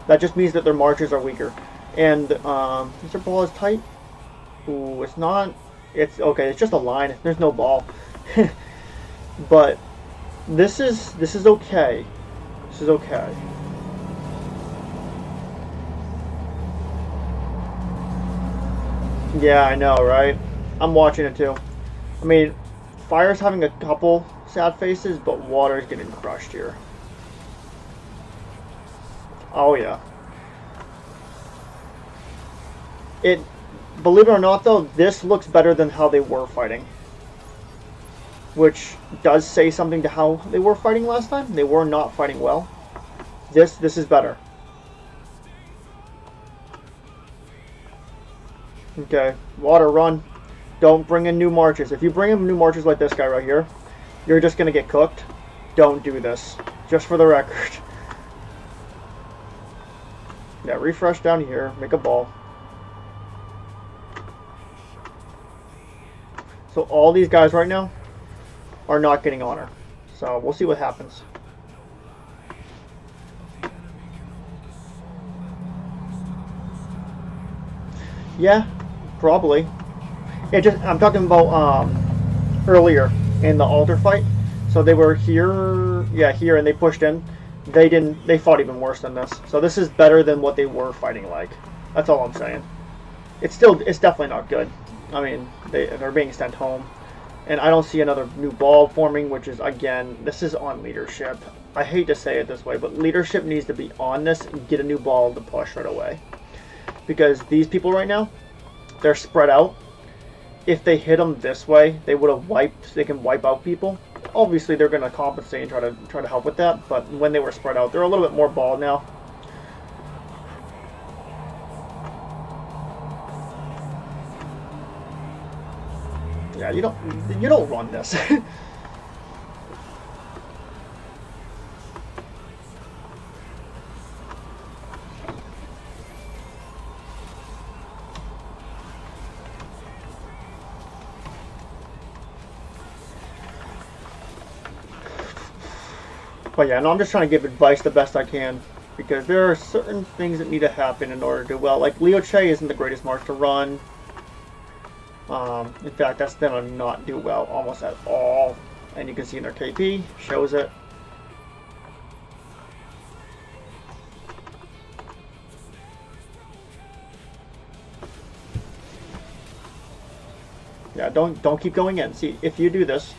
That just means that their marches are weaker. And is their ball is tight? Ooh, it's not. It's okay. It's just a line. There's no ball. But this is okay. This is okay. Yeah, I know, right? I'm watching it too. I mean, fire's having a couple sad faces, but water's getting crushed here. Oh yeah. Believe it or not though, this looks better than how they were fighting. Which does say something to how they were fighting last time. They were not fighting well. This is better. Okay, water, run. Don't bring in new marches. If you bring in new marches like this guy right here, you're just gonna get cooked. Don't do this. Just for the record. Yeah, refresh down here. Make a ball. So all these guys right now are not getting honor. So we'll see what happens. Yeah, probably. I'm talking about earlier in the altar fight. So they were here, here, and they pushed in. They fought even worse than this. So this is better than what they were fighting like. That's all I'm saying. It's definitely not good. I mean, they're being sent home. And I don't see another new ball forming, which is, again, this is on leadership. I hate to say it this way, but leadership needs to be on this and get a new ball to push right away. Because these people right now, they're spread out. If they hit them this way, they can wipe out people. Obviously, they're going to compensate and try to help with that. But when they were spread out, they're a little bit more balled now. Yeah, you don't run this. But yeah, no, I'm just trying to give advice the best I can, because there are certain things that need to happen in order to do well. Like Leo Che isn't the greatest march to run. In fact, that's gonna not do well almost at all. And you can see in their KP, shows it. Yeah, don't keep going in. See, if you do this,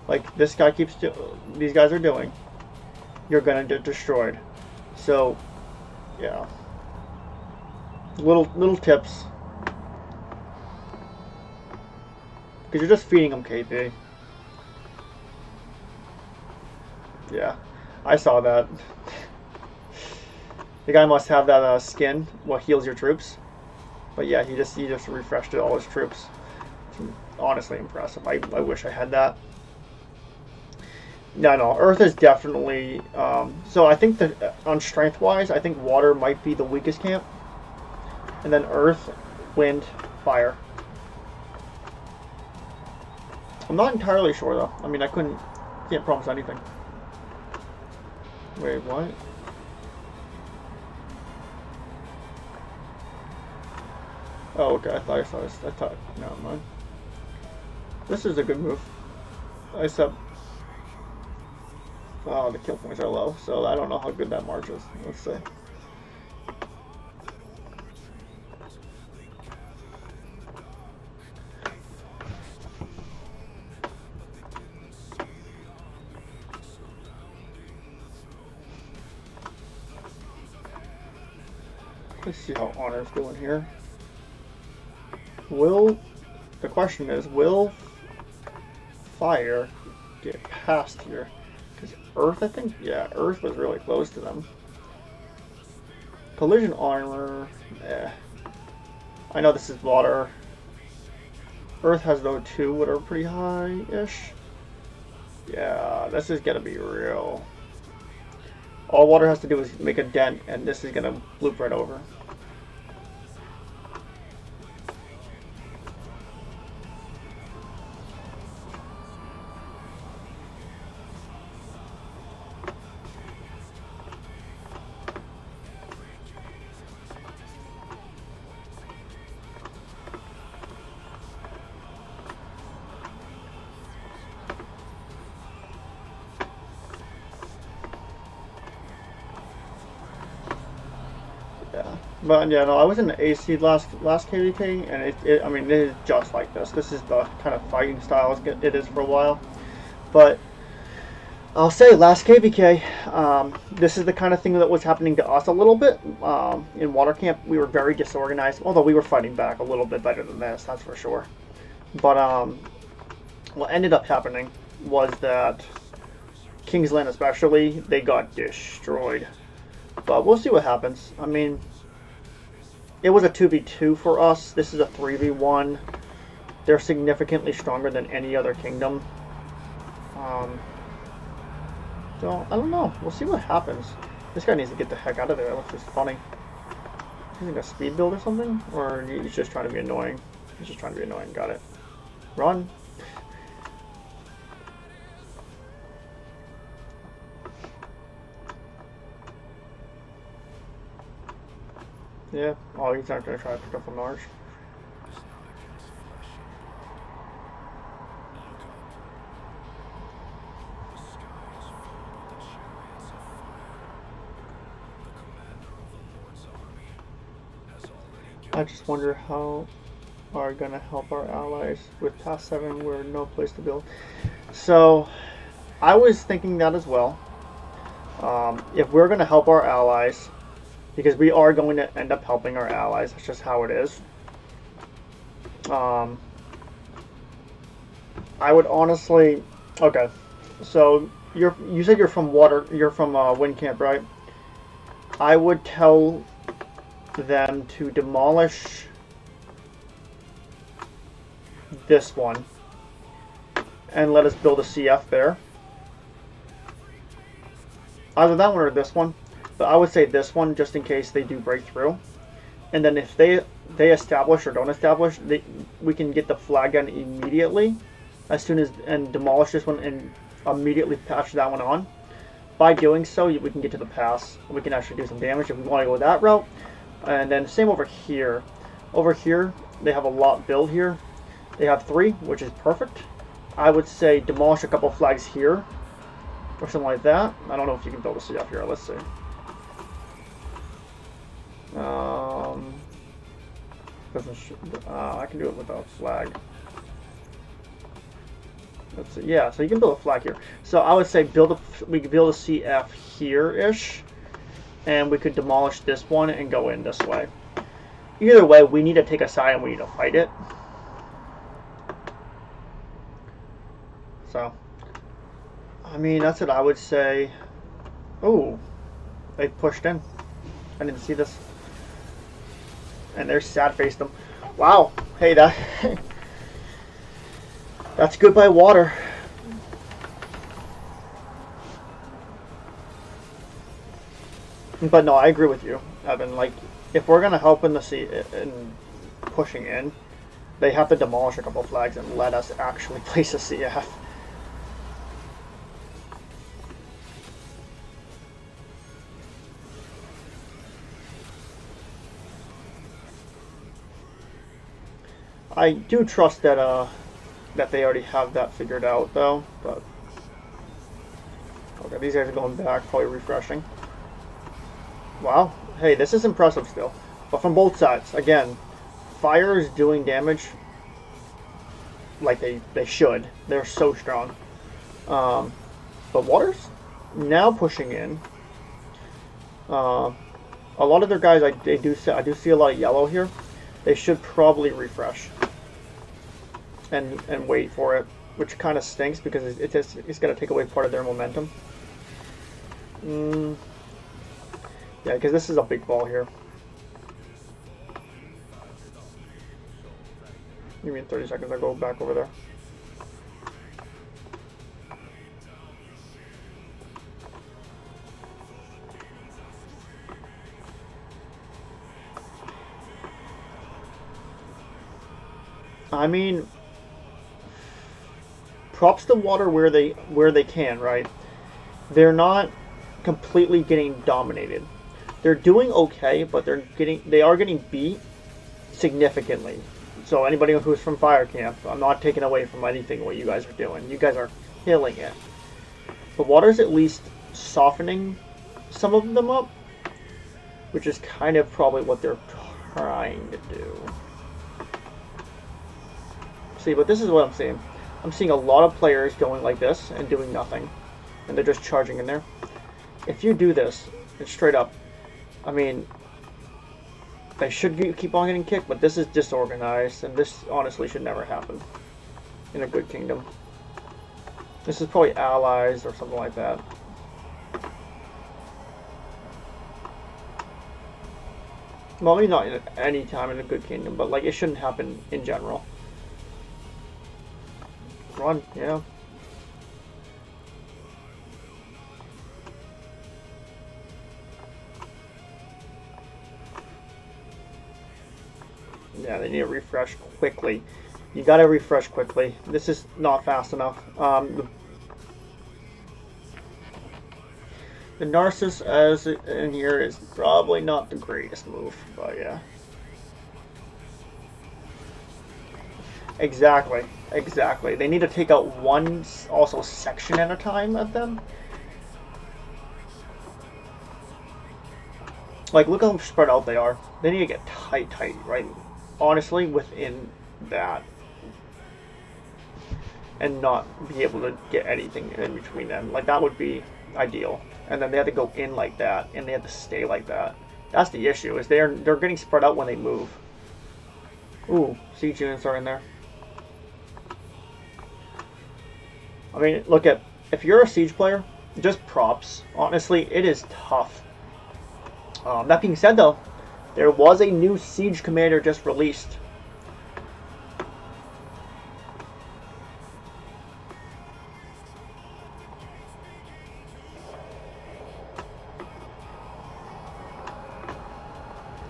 like this guy these guys are doing, you're gonna get destroyed. So, yeah. Little tips. Because you're just feeding them KP. Yeah, I saw that. The guy must have that skin, what heals your troops. But yeah, he just refreshed all his troops. honestly impressive. I wish I had that. No, Earth is definitely. So I think that on strength wise, I think water might be the weakest camp, and then Earth, wind, fire. I'm not entirely sure though. I mean, can't promise anything. Wait, what? Oh, okay. I thought. Never mind. This is a good move. Except, oh, the kill points are low, so I don't know how good that march is. Let's see. Let's see how Honor's doing here. The question is, will fire get past here? Because Earth, I think, yeah, Earth was really close to them. Collision armor, I know this is water. Earth has though two that are pretty high-ish. Yeah, this is gonna be real. All water has to do is make a dent, and this is gonna loop right over. But yeah, no, I was in the AC last KVK, and I mean, it is just like this. This is the kind of fighting style it is for a while. But I'll say last KVK, this is the kind of thing that was happening to us a little bit. In water camp, we were very disorganized, although we were fighting back a little bit better than this, that's for sure. But what ended up happening was that Kingsland especially, they got destroyed. But we'll see what happens. I mean, it was a 2v2 for us. This is a 3v1. They're significantly stronger than any other kingdom. So, I don't know. We'll see what happens. This guy needs to get the heck out of there. That looks just funny. Is he a speed build or something? Or he's just trying to be annoying? He's just trying to be annoying. Got it. Run. Yeah. Oh, he's not going to try to pick up a March. I just wonder how are going to help our allies with past 7 where no place to build. So, I was thinking that as well. If we're going to help our allies, because we are going to end up helping our allies, that's just how it is. I would honestly, okay. So you said you're from Wind Camp, right? I would tell them to demolish this one and let us build a CF there. Either that one or this one. But I would say this one, just in case they do break through. And then if they establish or don't establish, we can get the flag gun immediately, as soon as, and demolish this one and immediately patch that one on. By doing so, we can get to the pass. We can actually do some damage if we want to go that route. And then same over here. Over here, they have a lot build here. They have 3, which is perfect. I would say demolish a couple flags here, or something like that. I don't know if you can build a CF here. Let's see. I can do it without a flag. Let's see. Yeah, so you can build a flag here. So I would say we could build a CF here-ish, and we could demolish this one and go in this way. Either way, we need to take a side and we need to fight it. So, I mean, that's what I would say. Oh, they pushed in. I didn't see this. And they're sad-faced them. Wow. Hey, that That's goodbye water. But no, I agree with you, Evan. Like, if we're gonna help in the sea in pushing in, they have to demolish a couple flags and let us actually place a CF. I do trust that they already have that figured out though, but okay, these guys are going back, probably refreshing. Wow, hey, this is impressive still, but from both sides. Again, fire is doing damage like they should. They're so strong. But water's now pushing in. A lot of their guys, I do see a lot of yellow here. They should probably refresh and wait for it, which kind of stinks because it's going to take away part of their momentum. Yeah, because this is a big ball here. Give me 30 seconds, I'll go back over there. I mean, props to water where they can, right? They're not completely getting dominated. They're doing okay, but they are getting beat significantly. So anybody who's from Fire Camp, I'm not taking away from anything what you guys are doing. You guys are killing it. But water's at least softening some of them up, which is kind of probably what they're trying to do. See, but this is what I'm seeing. I'm seeing a lot of players going like this and doing nothing, and they're just charging in there. If you do this, it's straight up. I mean, they should keep on getting kicked, but this is disorganized, and this honestly should never happen in a good kingdom. This is probably allies or something like that. Well, maybe not at any time in a good kingdom, but like it shouldn't happen in general. Run, yeah. Yeah, they need to refresh quickly. You gotta refresh quickly. This is not fast enough. The Narcissus as in here is probably not the greatest move, but yeah. Exactly, exactly. They need to take out one also section at a time of them. Like, look how spread out they are. They need to get tight, right? Honestly, within that. And not be able to get anything in between them. Like, that would be ideal. And then they have to go in like that, and they have to stay like that. That's the issue, is they're getting spread out when they move. Ooh, siege units are in there. I mean, look at, if you're a siege player, just props. Honestly, it is tough. That being said, though, there was a new siege commander just released.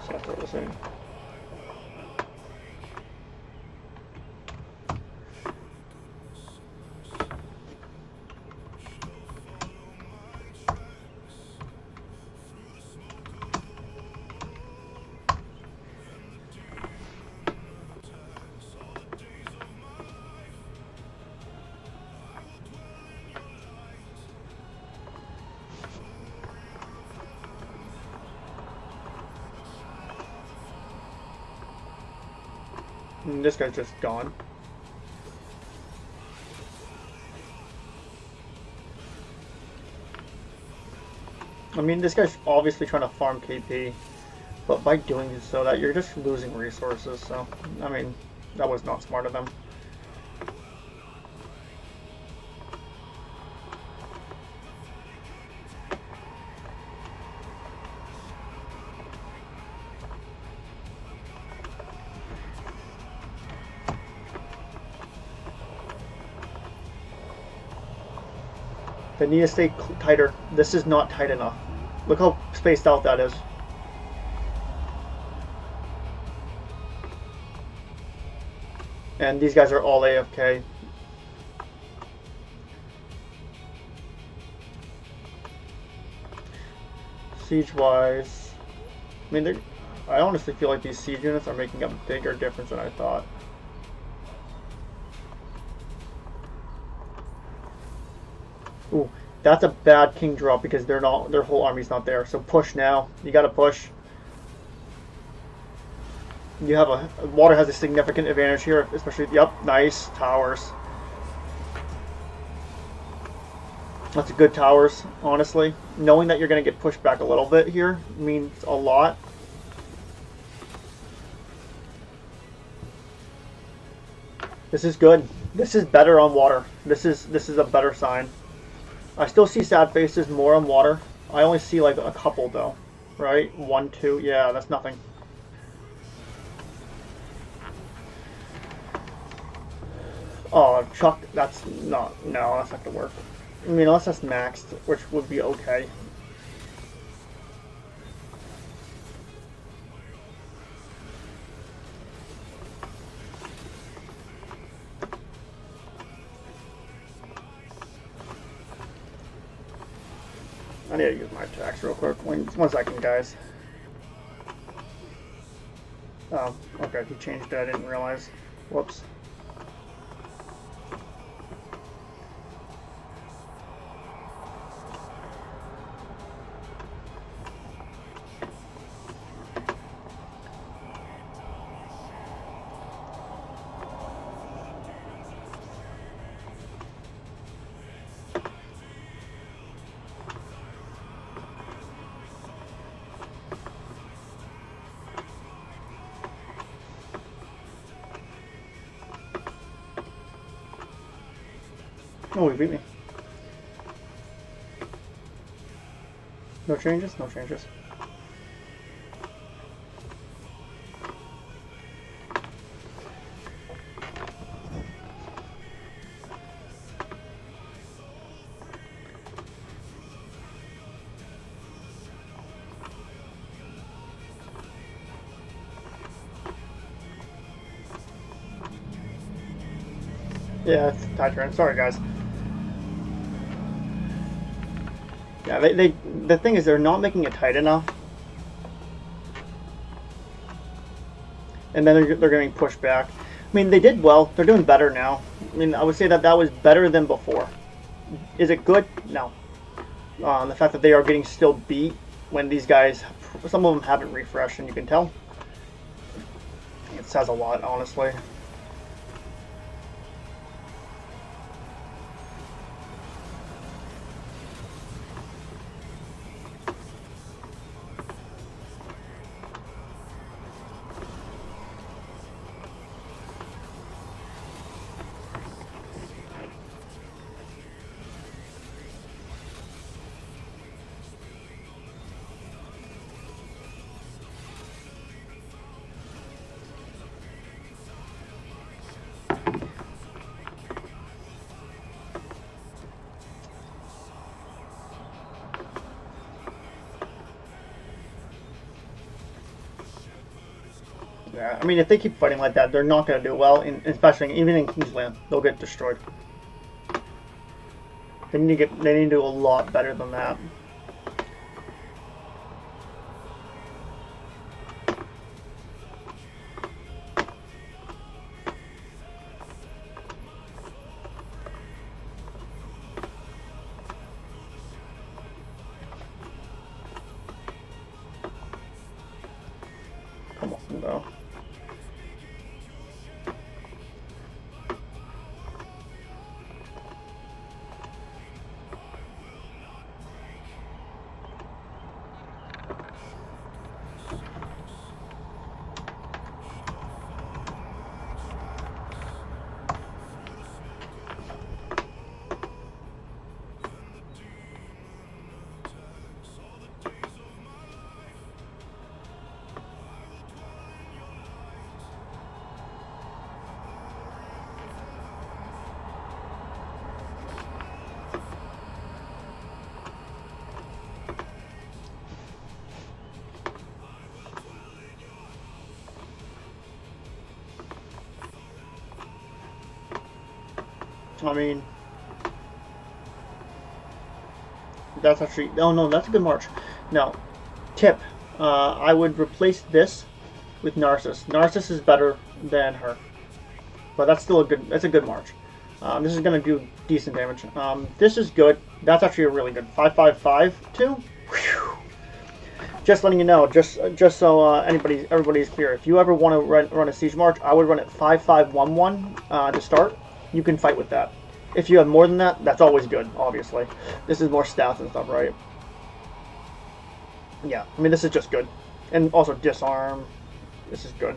So that's what I was saying. And this guy's just gone. I mean, this guy's obviously trying to farm KP, but by doing so, that you're just losing resources. So, I mean, that was not smart of them. They need to stay tighter. This is not tight enough. Look how spaced out that is. And these guys are all AFK. Siege-wise, I mean, I honestly feel like these siege units are making a bigger difference than I thought. Ooh, that's a bad king drop because their whole army's not there. So push now. You gotta push. You have water has a significant advantage here, especially. Yep, nice towers. That's good towers, honestly. Knowing that you're gonna get pushed back a little bit here means a lot. This is good. This is better on water. This is a better sign. I still see sad faces more on water. I only see like a couple though, right? 1, 2. Yeah, that's nothing. Oh, Chuck, that's not. No, that's not gonna work. I mean, unless that's maxed, which would be okay. I need to use my attacks real quick. One second, guys. Oh, okay, he changed it. I didn't realize. Whoops. Oh, he beat me. No changes? No changes. Yeah, it's tie turn. Sorry, guys. Yeah, the thing is they're not making it tight enough. And then they're getting pushed back. I mean, they did well. They're doing better now. I mean, I would say that was better than before. Is it good? No. The fact that they are getting still beat when these guys, some of them haven't refreshed, and you can tell. It says a lot, honestly. Yeah, I mean, if they keep fighting like that, they're not going to do well, especially even in Kingsland. They'll get destroyed. They need to do a lot better than that. Come on, though. I mean, that's actually, oh no, that's a good march. Now, tip, I would replace this with Narcissus. Narcissus is better than her, but that's still a good, that's a good march. This is going to do decent damage. This is good. That's actually a really good 555 too. Whew. Just letting you know, just so everybody's clear. If you ever want to run a siege march, I would run it 5511 to start. You can fight with that. If you have more than that, that's always good. Obviously, this is more stats and stuff, right? Yeah, I mean this is just good, and also disarm. This is good.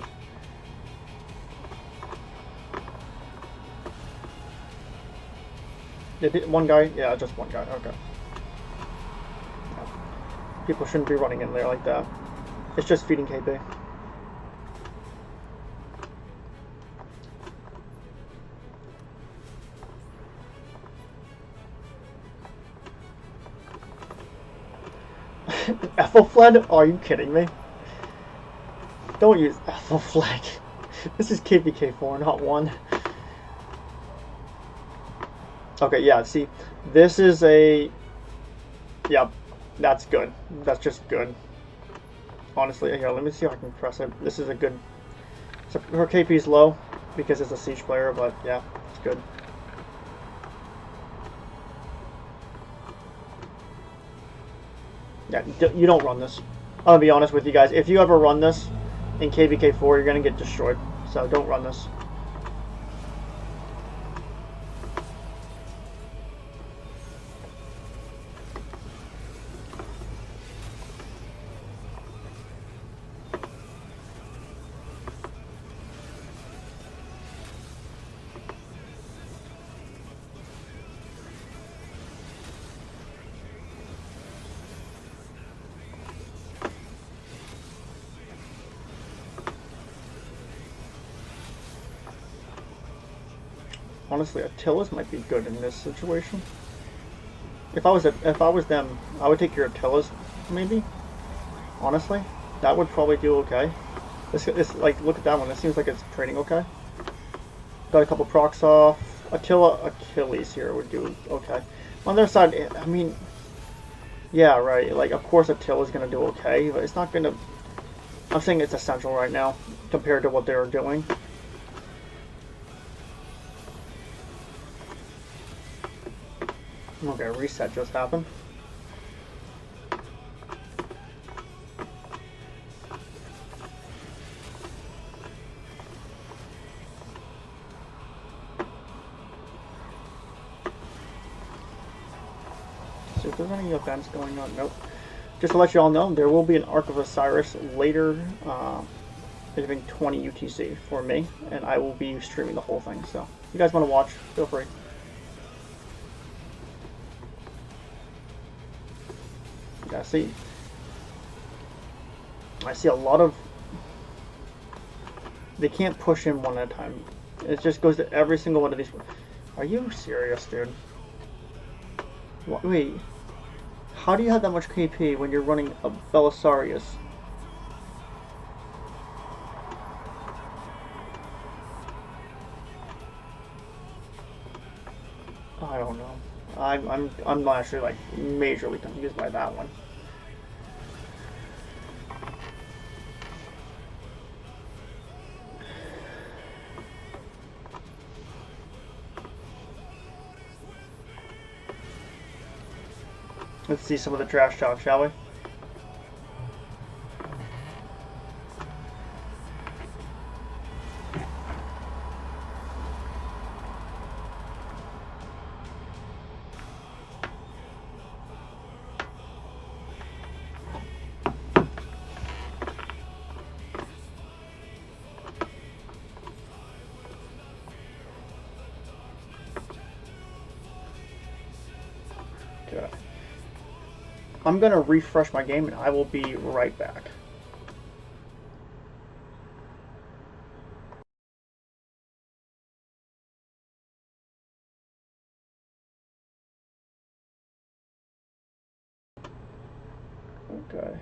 One guy? Yeah, just one guy. Okay. People shouldn't be running in there like that. It's just feeding KP. Ethelfled? Are you kidding me? Don't use Ethelfled. This is KVK 4, not 1. Okay, yeah, see, this is a... Yep, that's good. That's just good. Honestly, here, let me see if I can press it. This is a good... So her KP is low because it's a siege player, but yeah, it's good. Yeah, you don't run this. I'm gonna be honest with you guys. If you ever run this in KVK 4, you're gonna get destroyed. So don't run this. Honestly, Attilas might be good in this situation. If I was them, I would take your Attilas, maybe. Honestly, that would probably do okay. This like look at that one. It seems like it's trading okay. Got a couple procs off. Achilles here would do okay. On their side, I mean, yeah, right. Like of course Attila's gonna do okay, but it's not gonna. I'm saying it's essential right now compared to what they were doing. Okay, reset just happened. See if there's any events going on. Nope. Just to let you all know, there will be an Arc of Osiris later. I think 20 UTC for me, and I will be streaming the whole thing. So, if you guys want to watch, feel free. Yeah, see, I see a lot of. They can't push in one at a time. It just goes to every single one of these. Are you serious, dude? Wait, how do you have that much KP when you're running a Belisarius? I don't know. I'm not actually like majorly confused by that one. Let's see some of the trash talk, shall we? Okay. I'm gonna refresh my game and I will be right back. Okay.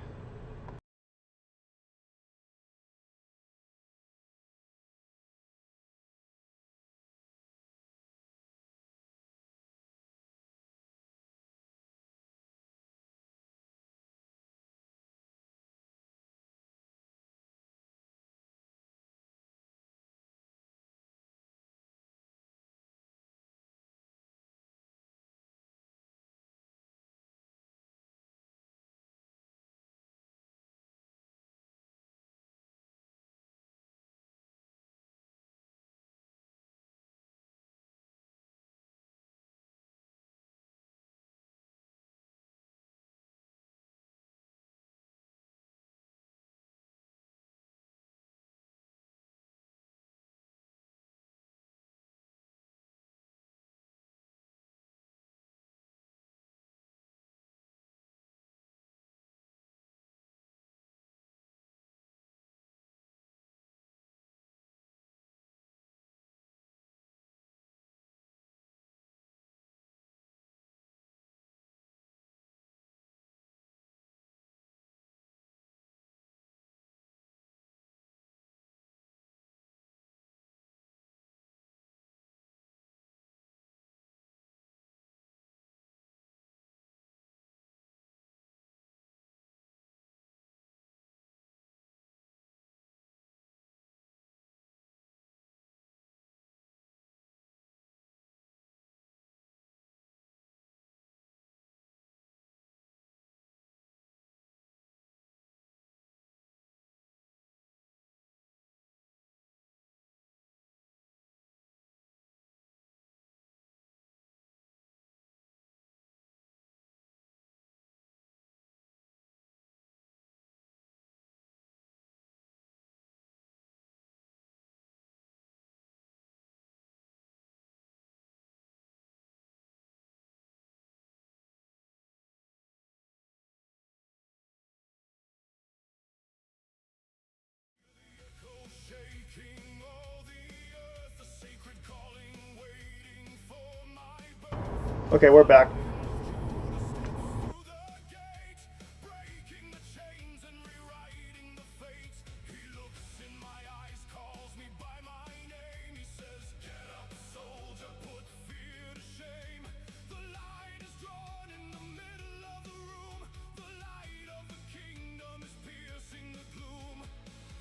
Okay, we're back. Through the gate, breaking the chains and rewriting the fate. He looks in my eyes, calls me by my name. He says, "Get up, soldier, put fear to shame." The light is drawn in the middle of the room. The light of the kingdom is piercing the gloom.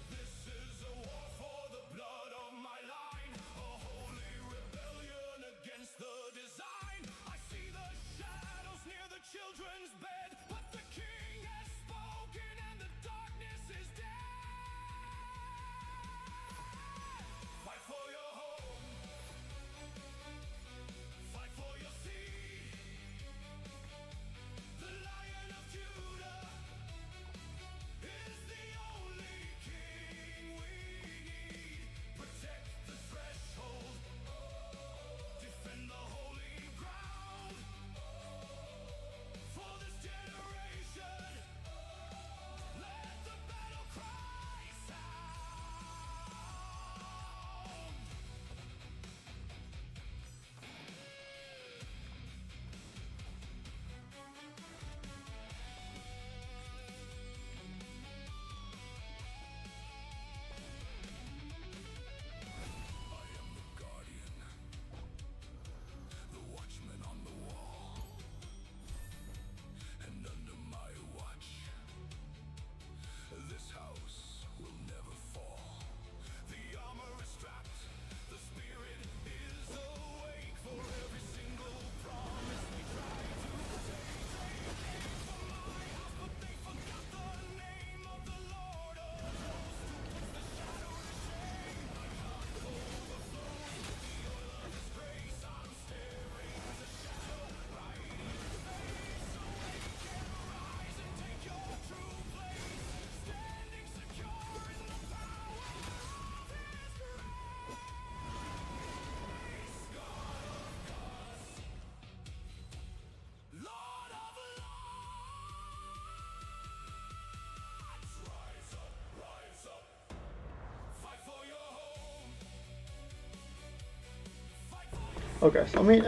This is a war for the blood of my line, a holy rebellion against the design. I see the shadows near the children's bed, but the king has spoken and the darkness is dead. Fight for your home, fight for your seed. The Lion of Judah is the only king we need. Protect the threshold, defend the holy ground. For this generation, let the battle cry sound. I am the guardian, the watchman on the wall, and under my watch, this house will never fall. The armor is strapped, the spirit is awake. For every single promise they try to take, they came for my house, but they forgot the name of the Lord of hosts, who puts the shadow to shame. My cup overflows with the oil of his grace. I'm staring the shadow right in the face, so they can rise and take your true place, standing secure in the power of his grace. God of gods, Lord of lords, rise up, fight for your home, fight for your Okay, so I mean,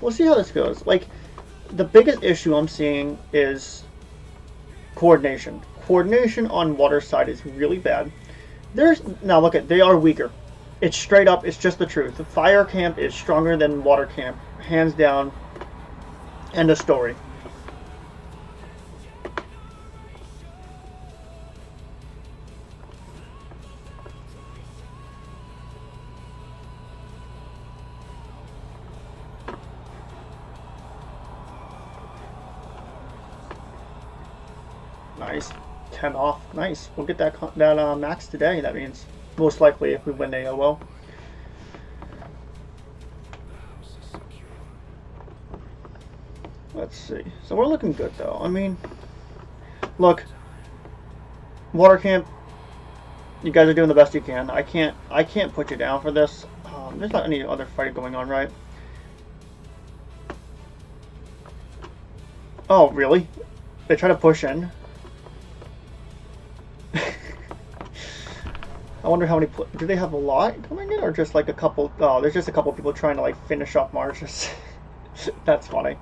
we'll see how this goes. Like, the biggest issue I'm seeing is coordination. Coordination on water side is really bad. Now look at, they are weaker. It's straight up, it's just the truth. The fire camp is stronger than water camp, hands down. End of story. Nice. 10 off. Nice. We'll get that max today. That means most likely if we win AOO. Let's see. So we're looking good though. I mean, look, water camp. You guys are doing the best you can. I can't put you down for this. There's not any other fight going on, right? Oh, really? They try to push in. I wonder how many. Do they have a lot coming in, or just like a couple? Oh, there's just a couple people trying to like finish off marches. That's funny.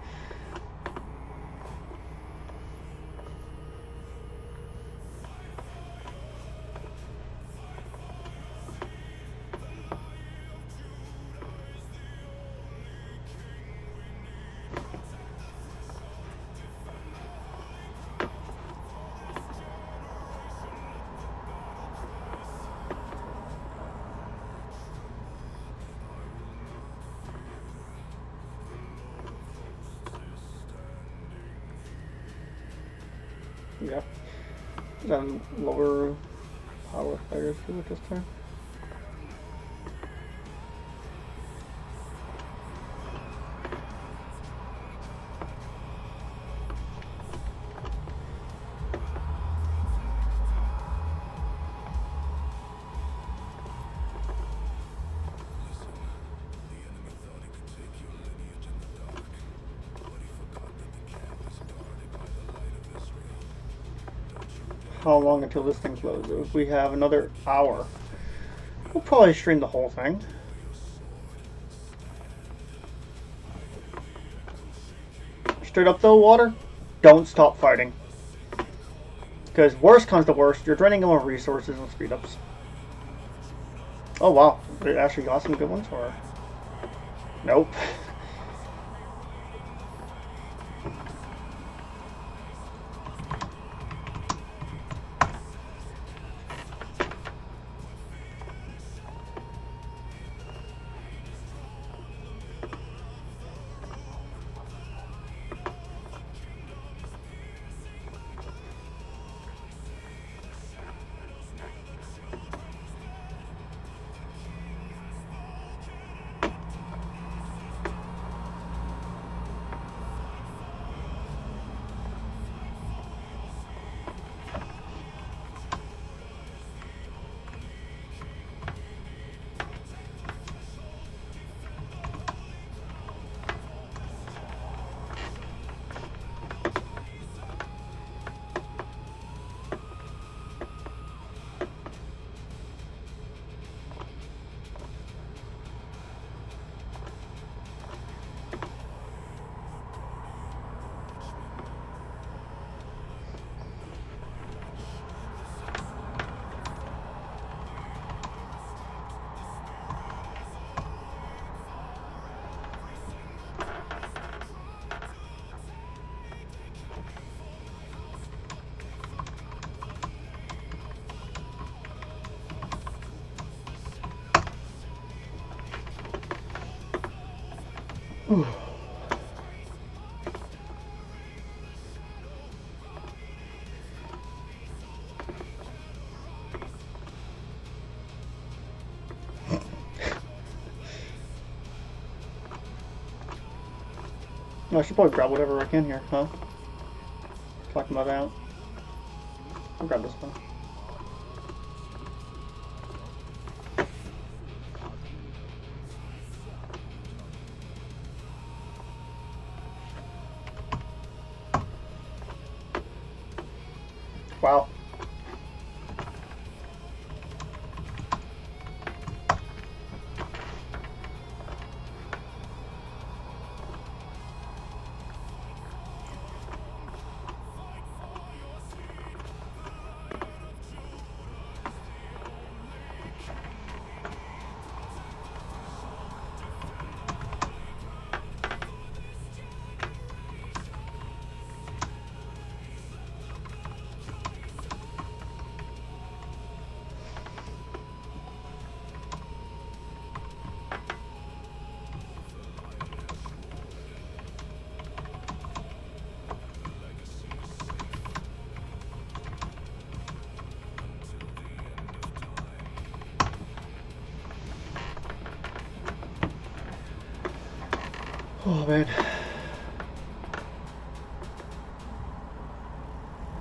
Yeah. Then lower power fighters do it this time. How long until this thing closes? If we have another hour, we'll probably stream the whole thing. Straight up though, water, don't stop fighting. Because worst comes to worst, you're draining them of resources and speed ups. Oh wow, it actually got some good ones, or nope. I should probably grab whatever I can here, huh? Talking about that. I'll grab this one. Wow. Oh man.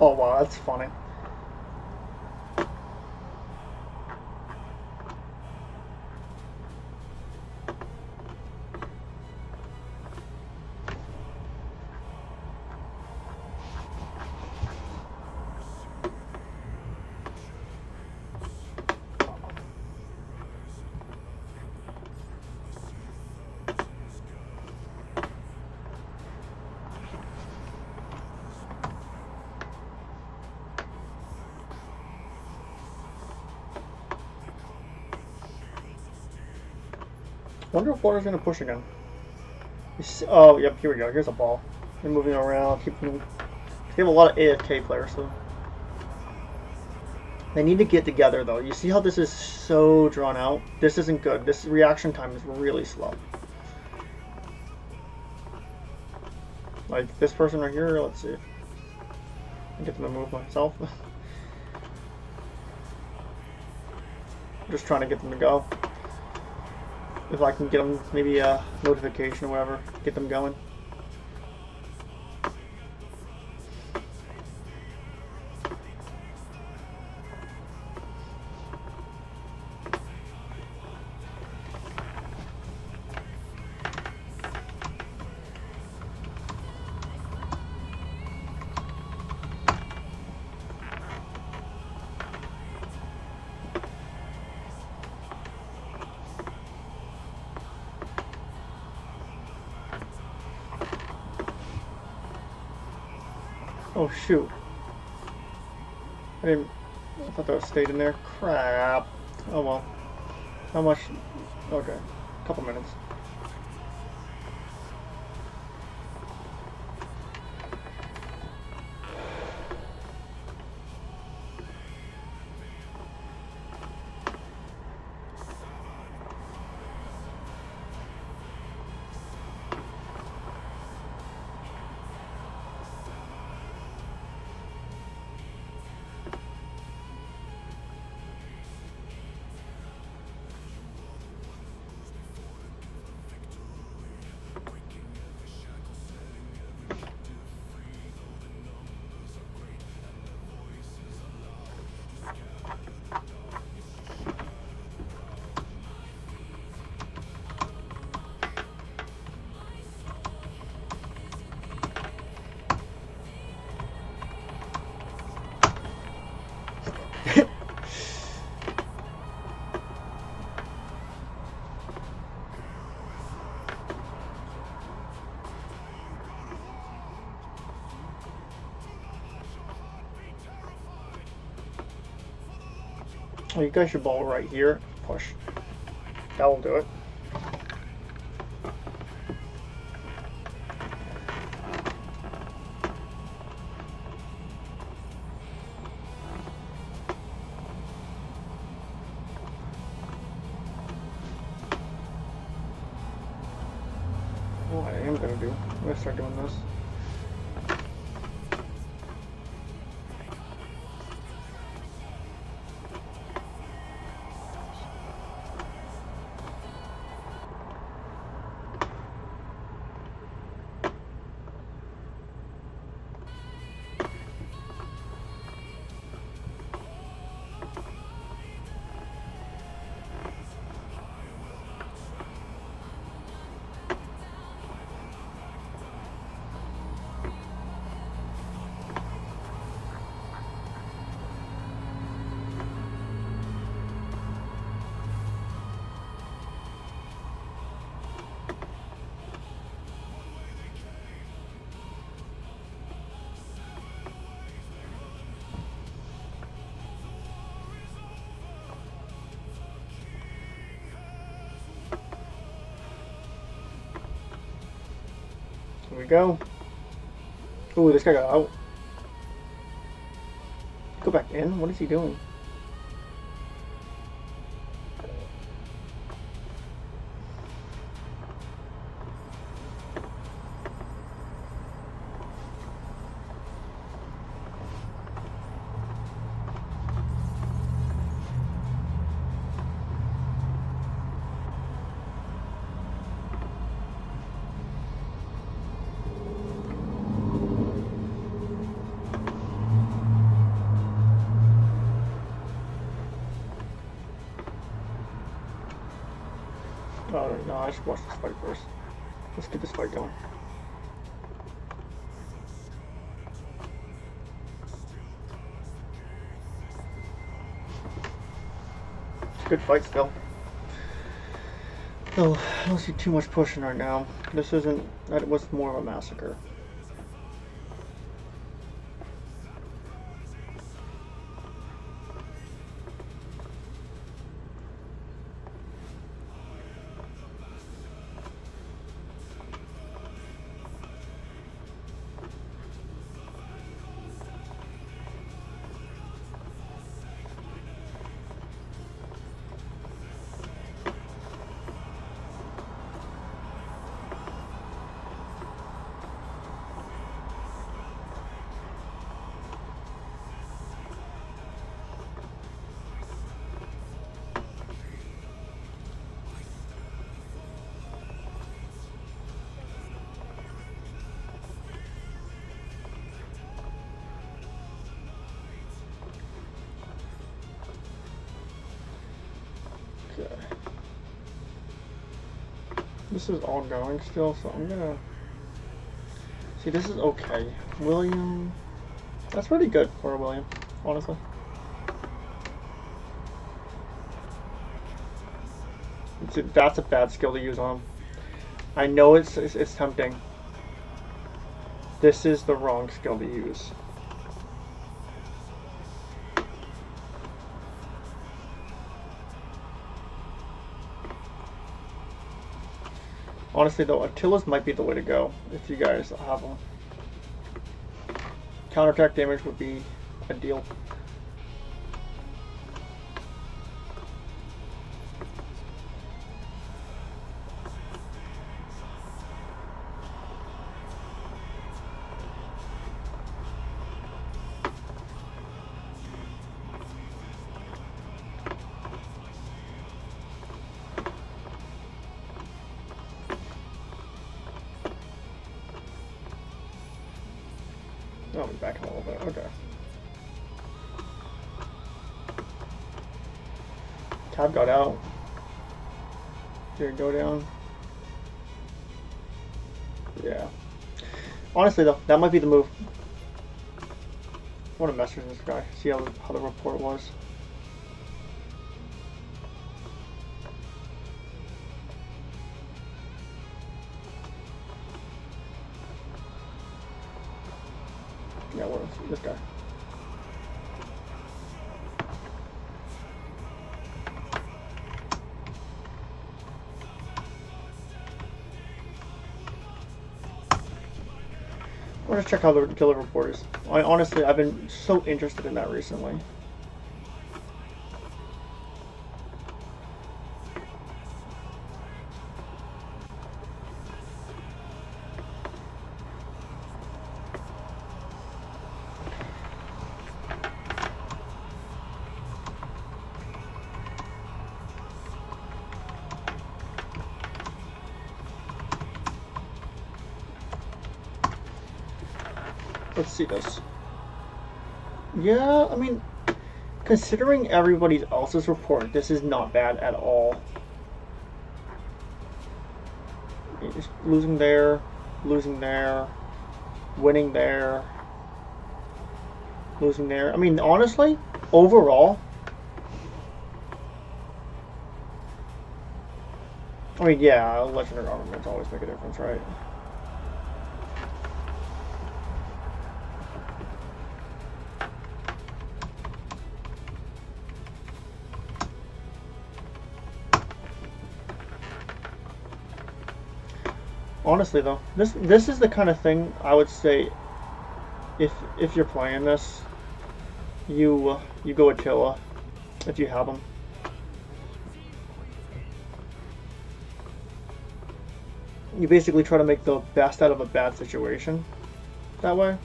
Oh wow, that's funny. Wonder if water's gonna push again. Oh, yep, here we go. Here's a ball. They're moving around, keeping. They have a lot of AFK players, so they need to get together. Though, you see how this is so drawn out. This isn't good. This reaction time is really slow. Like this person right here. Let's see. I get them to move myself. Just trying to get them to go. If I can get them maybe a notification or whatever, get them going. Oh shoot. I thought that was stayed in there. Crap. Oh well. How much? Okay. A couple minutes. Oh, you guys should ball right here. Push. That will do it. What I am gonna do, I'm gonna start doing this. Here we go. Ooh, this guy got out. Go back in? What is he doing? Oh no, I should watch this fight first. Let's get this fight going. It's a good fight still. Oh, I don't see too much pushing right now. This isn't, that was more of a massacre. Okay. This is all going still, so I'm gonna see. This is okay. William, that's pretty good for a William, honestly. That's a bad skill to use on him. I know it's tempting. This is the wrong skill to use. Honestly though, Attila's might be the way to go if you guys have them. Counterattack damage would be ideal. Oh, we back him a little bit. Okay. Tab got out. Did it go down? Yeah. Honestly, though, that might be the move. I want to message this guy. See how the report was. Yeah, what is this guy? I want to check how the killer report is. Honestly, I've been so interested in that recently. Let's see this. Yeah, I mean, considering everybody else's report, this is not bad at all. Just losing there, winning there, losing there. I mean, honestly, overall, I mean, yeah, legendary armaments always make a difference, right? Honestly though, this is the kind of thing I would say if you're playing this, you go Attila if you have them. You basically try to make the best out of a bad situation that way.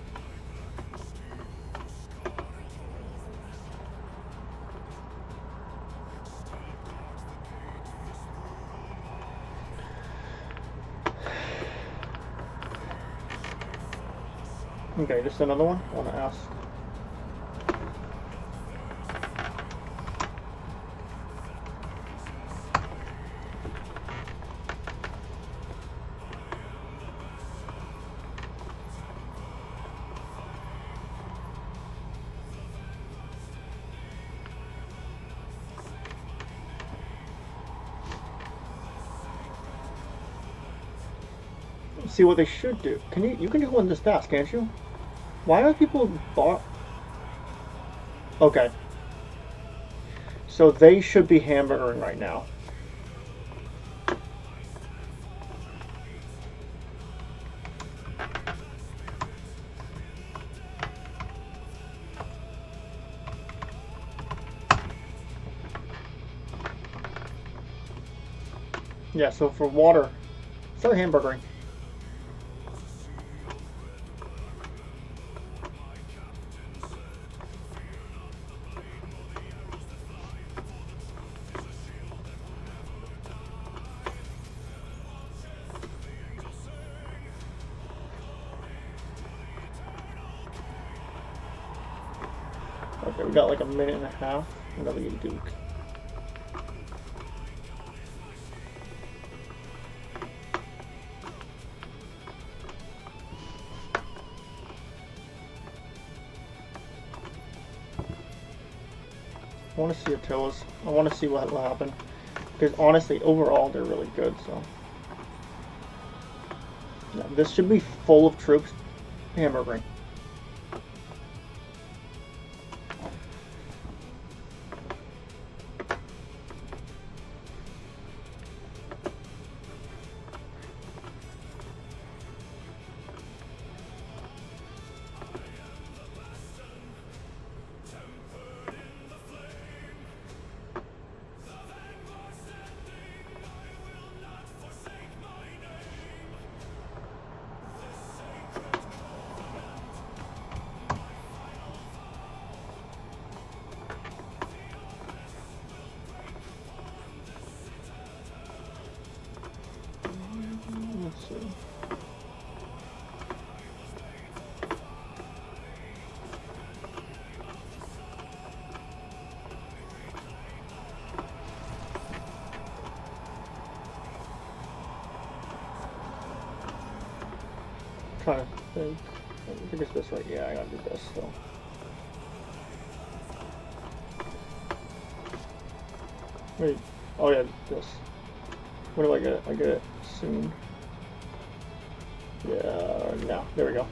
Okay, just another one I want to ask. See what they should do. Can you can just win this fast, can't you? Why are people Okay. So they should be hamburgering right now. Yeah, so for water, start hamburgering. Okay, we got like a minute and a half. Another Duke. I want to see Attila's. I want to see what will happen. Because honestly, overall, they're really good, so. Yeah, this should be full of troops. hammering. Let's see. Trying to think. I think it's this way. Yeah, I gotta do this still. Wait. Oh yeah, this. When do I get it? I get it soon. Yeah, no. There we go.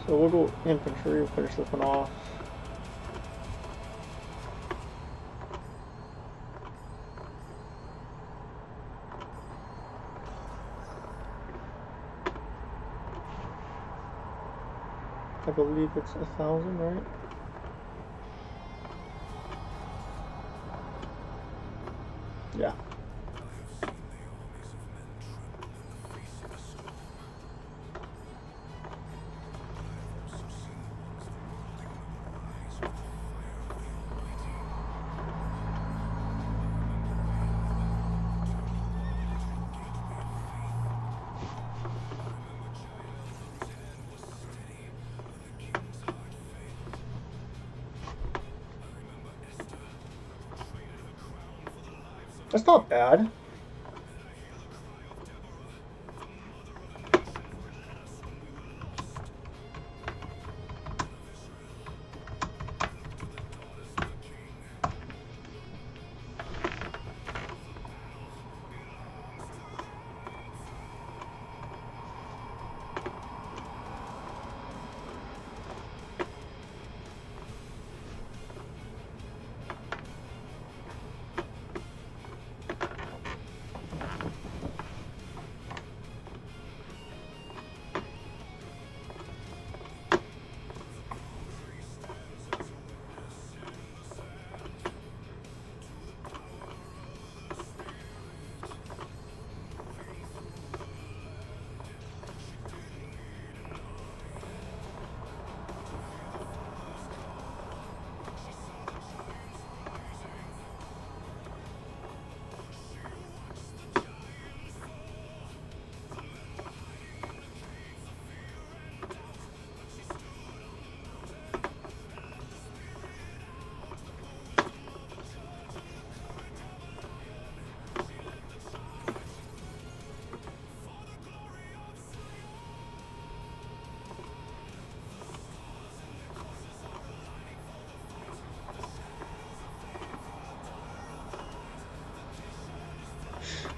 So we'll go infantry. We'll finish this one off. I believe it's 1,000, right? Yeah. That's not bad.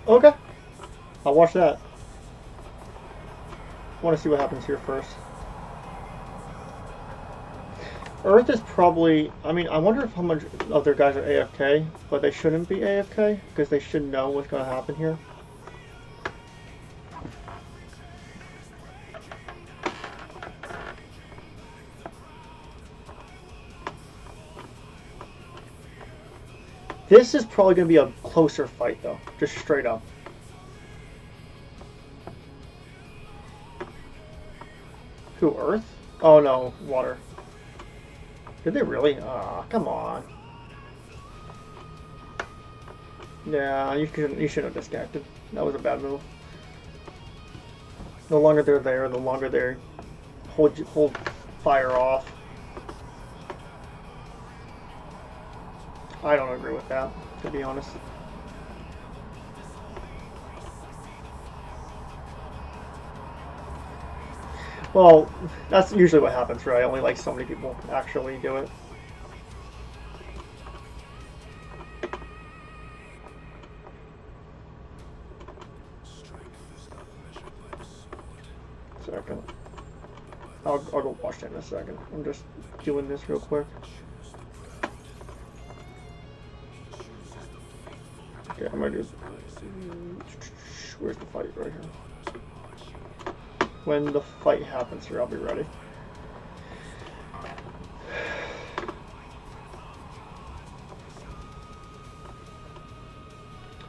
Okay. I'll watch that. I want to see what happens here first. Earth is probably... I mean, I wonder if how much of their guys are AFK, but they shouldn't be AFK, because they should know what's going to happen here. This is probably going to be a closer fight, though. Just straight up. Who, Earth? Oh, no, water. Did they really? Ah, come on. Yeah, you shouldn't have disconnected. That was a bad move. The longer they're there, the longer they hold fire off. I don't agree with that, to be honest. Well, that's usually what happens, right? Only like so many people actually do it. Second. I'll go watch that in a second. I'm just doing this real quick. Okay, I'm gonna do. Where's the fight? Right here. When the fight happens here, I'll be ready.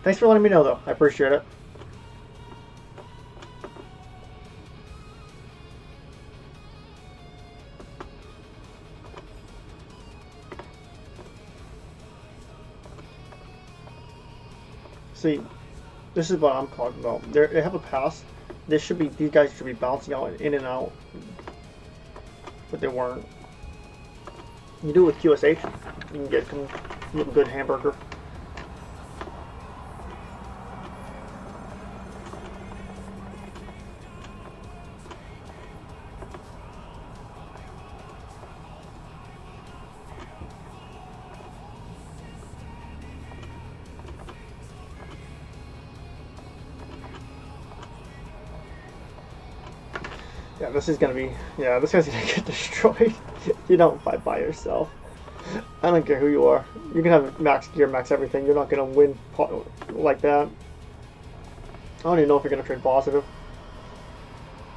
Thanks for letting me know, though. I appreciate it. See, this is what I'm talking about. They have a pass. These guys should be bouncing out in and out, but they weren't. You do it with QSH, you can get a good hamburger. Yeah, this is gonna be. Yeah, this guy's gonna get destroyed. You don't fight by yourself. I don't care who you are. You can have max gear, max everything. You're not gonna win like that. I don't even know if you're gonna trade positive.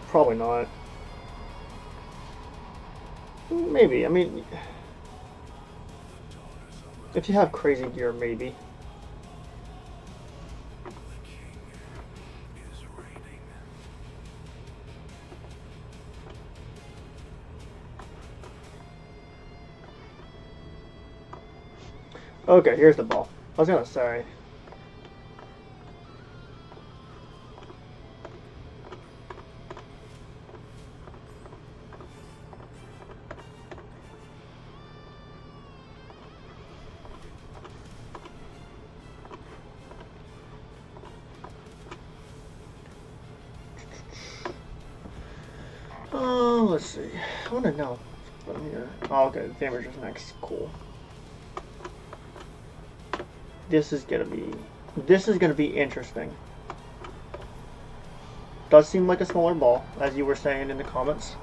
Probably not. Maybe. I mean, if you have crazy gear, maybe. Okay, here's the ball. I was gonna say. Oh, let's see. I wanna know from here. Oh, okay, the damage is next. Cool. This is gonna be interesting. Does seem like a smaller ball, as you were saying in the comments.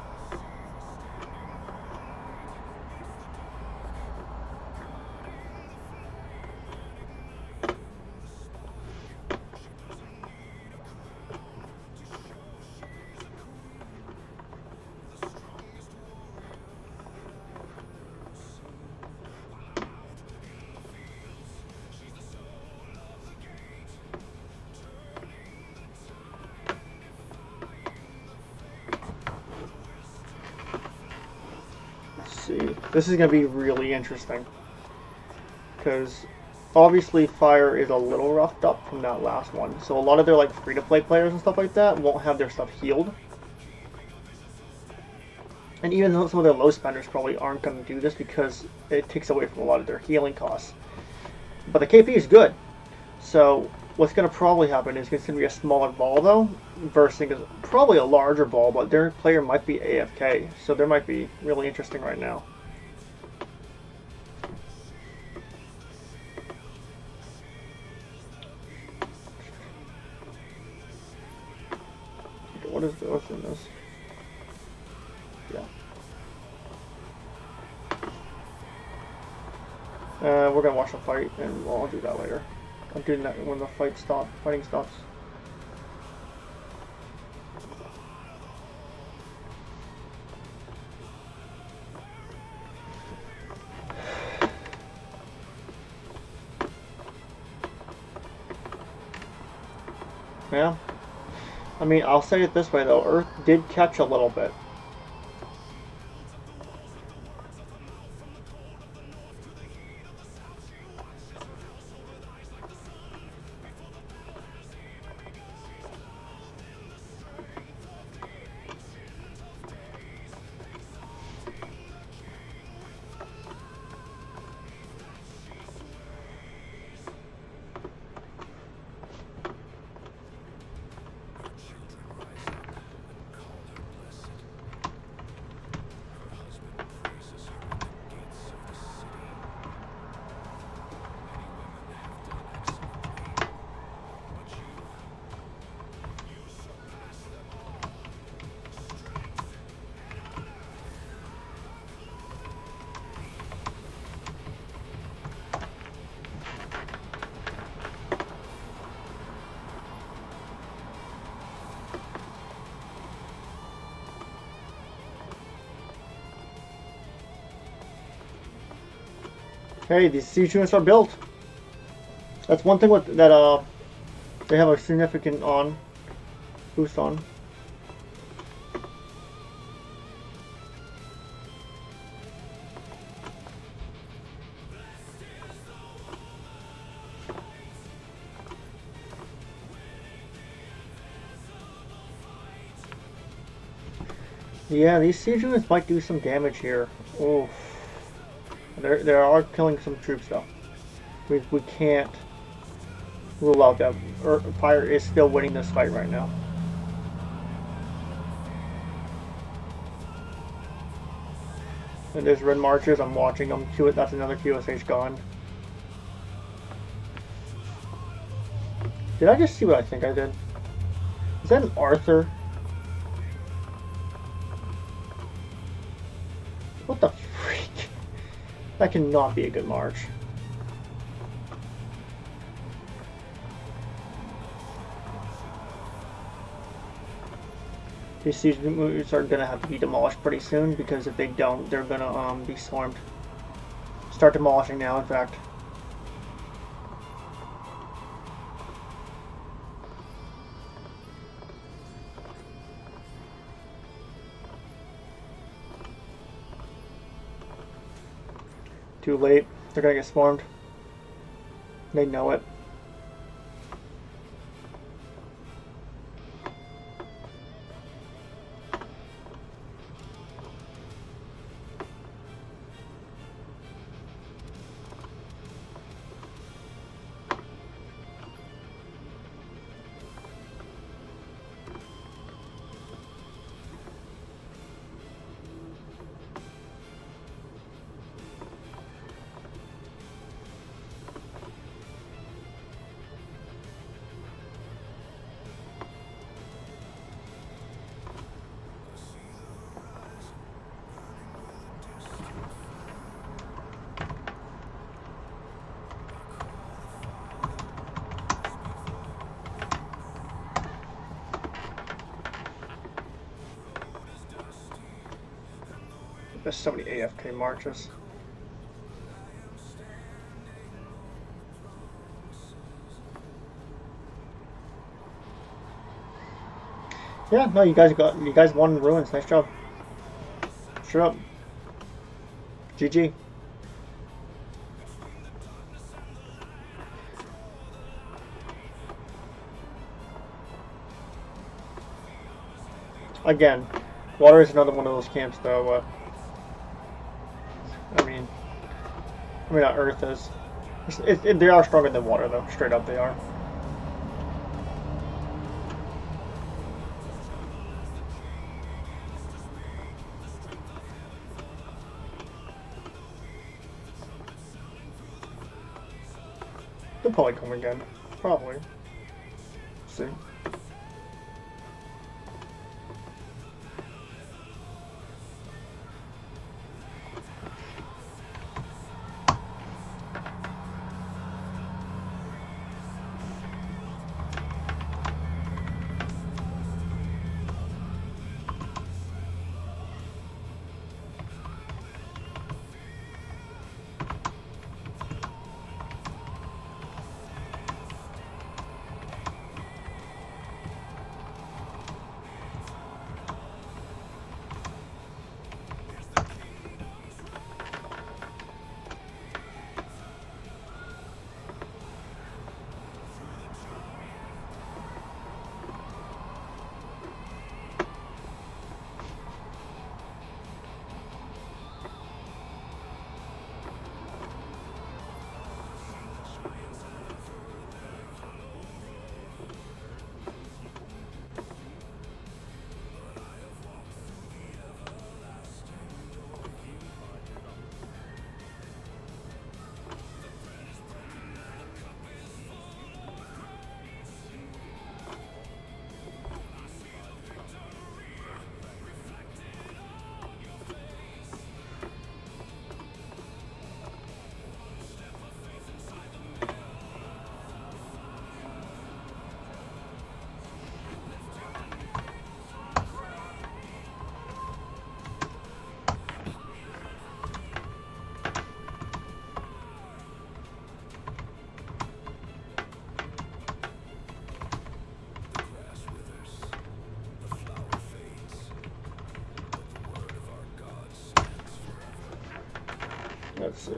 See, this is going to be really interesting because obviously Fire is a little roughed up from that last one, so a lot of their like free-to-play players and stuff like that won't have their stuff healed, and even though some of their low spenders probably aren't going to do this because it takes away from a lot of their healing costs. But the KP is good, so what's going to probably happen is it's going to be a smaller ball though versus probably a larger ball, but their player might be AFK, so they might be really interesting right now. What's in this? Yeah. We're gonna watch the fight, and I'll do that later. I'm doing that when the fighting stops. Yeah. I mean, I'll say it this way though, Earth did catch a little bit. Hey, these siege units are built. That's one thing with that they have a significant boost on. Yeah, these siege units might do some damage here. Oof. They are killing some troops though. We can't rule out that fire is still winning this fight right now. And there's red marchers. I'm watching them. That's another QSH gone. Did I just see what I think I did? Is that an Arthur? What the freak? That cannot be a good march. These siege units are gonna have to be demolished pretty soon, because if they don't, they're gonna be swarmed. Start demolishing now, in fact. Too late. They're gonna get swarmed. They know it. There's so many AFK marches. Yeah, no, you guys won ruins. Nice job. Shut up. GG. Again, water is another one of those camps, though. I mean, not Earth is. They are stronger than water, though. Straight up, they are. They'll probably come again. Probably. See. Let's see.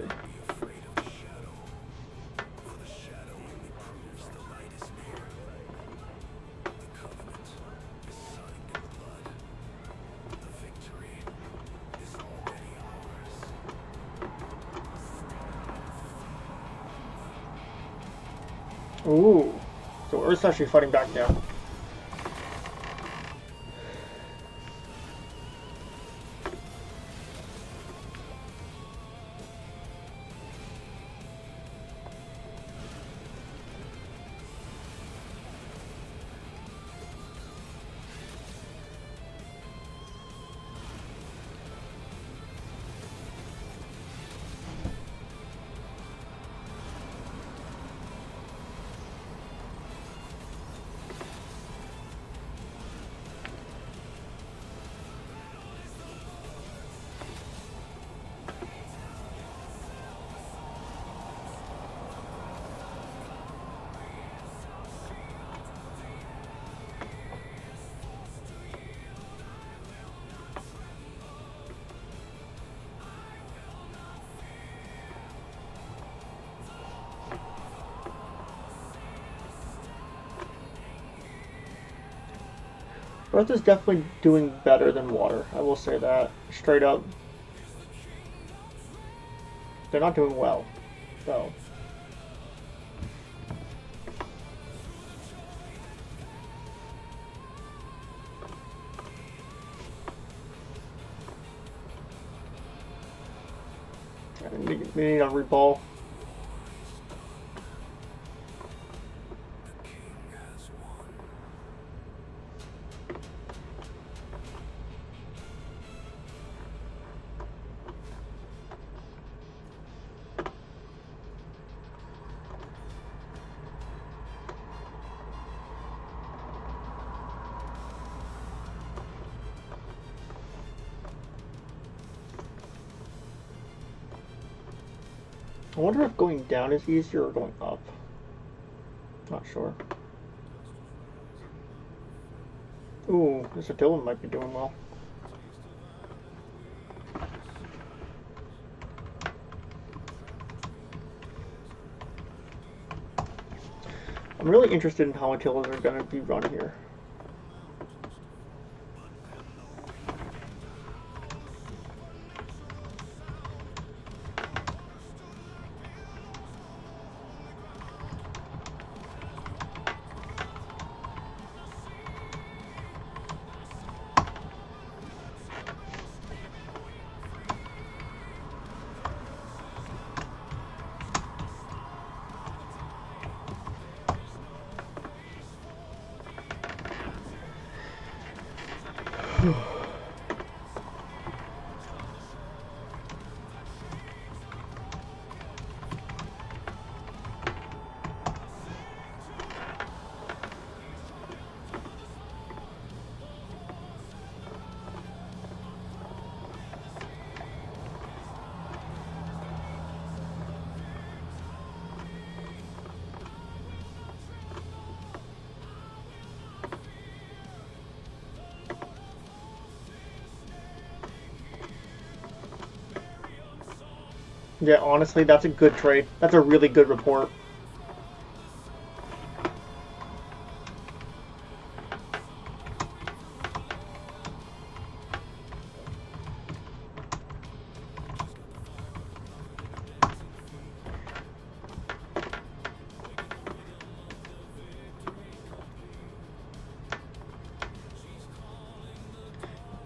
Ooh. So Earth's actually fighting back now. Earth is definitely doing better than water. I will say that straight up. They're not doing well, though. We need a reball. I wonder if going down is easier or going up. Not sure. Ooh, this Dylan might be doing well. I'm really interested in how Attilas are going to be run here. Yeah, honestly, that's a good trade. That's a really good report.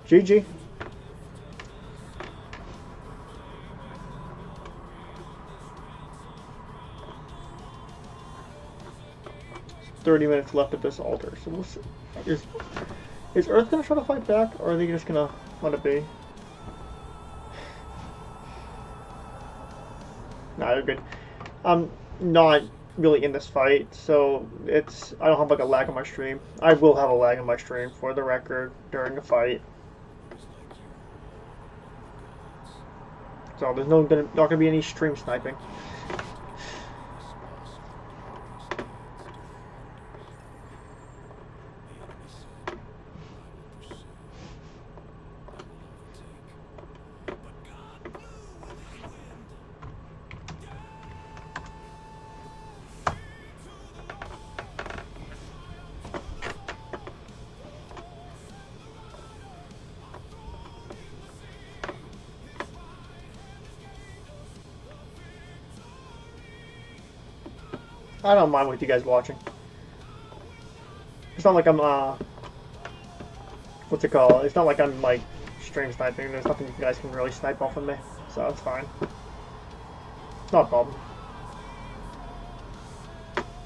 GG. 30 minutes left of this altar, so we'll see. Is Earth gonna try to fight back, or are they just gonna let it be? Nah, they're good. I'm not really in this fight, so I don't have like a lag on my stream. I will have a lag on my stream, for the record, during the fight. So there's not gonna be any stream sniping. I don't mind with you guys watching. It's not like I'm what's it called? It's not like I'm like stream sniping. There's nothing you guys can really snipe off of me, so it's fine. It's not a problem.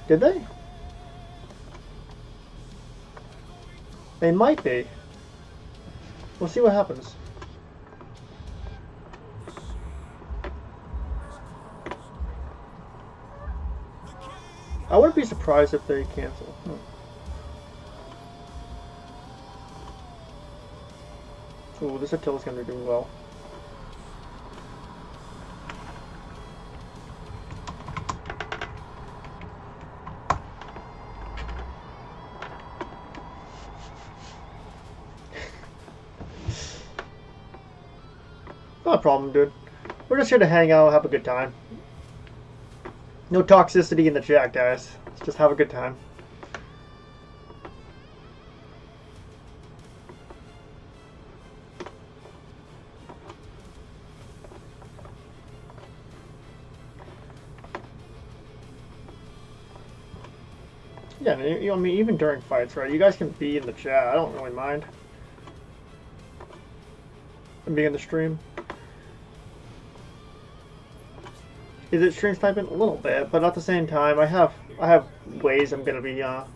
Did they? They might be. We'll see what happens. I wouldn't be surprised if they cancel. Ooh, this Attila's gonna do well. Not a problem, dude. We're just here to hang out, have a good time. No toxicity in the chat, guys. Let's just have a good time. Yeah, I mean, even during fights, right? You guys can be in the chat. I don't really mind. And be in the stream. Is it stream sniping? A little bit, but at the same time, I have ways I'm gonna be. No,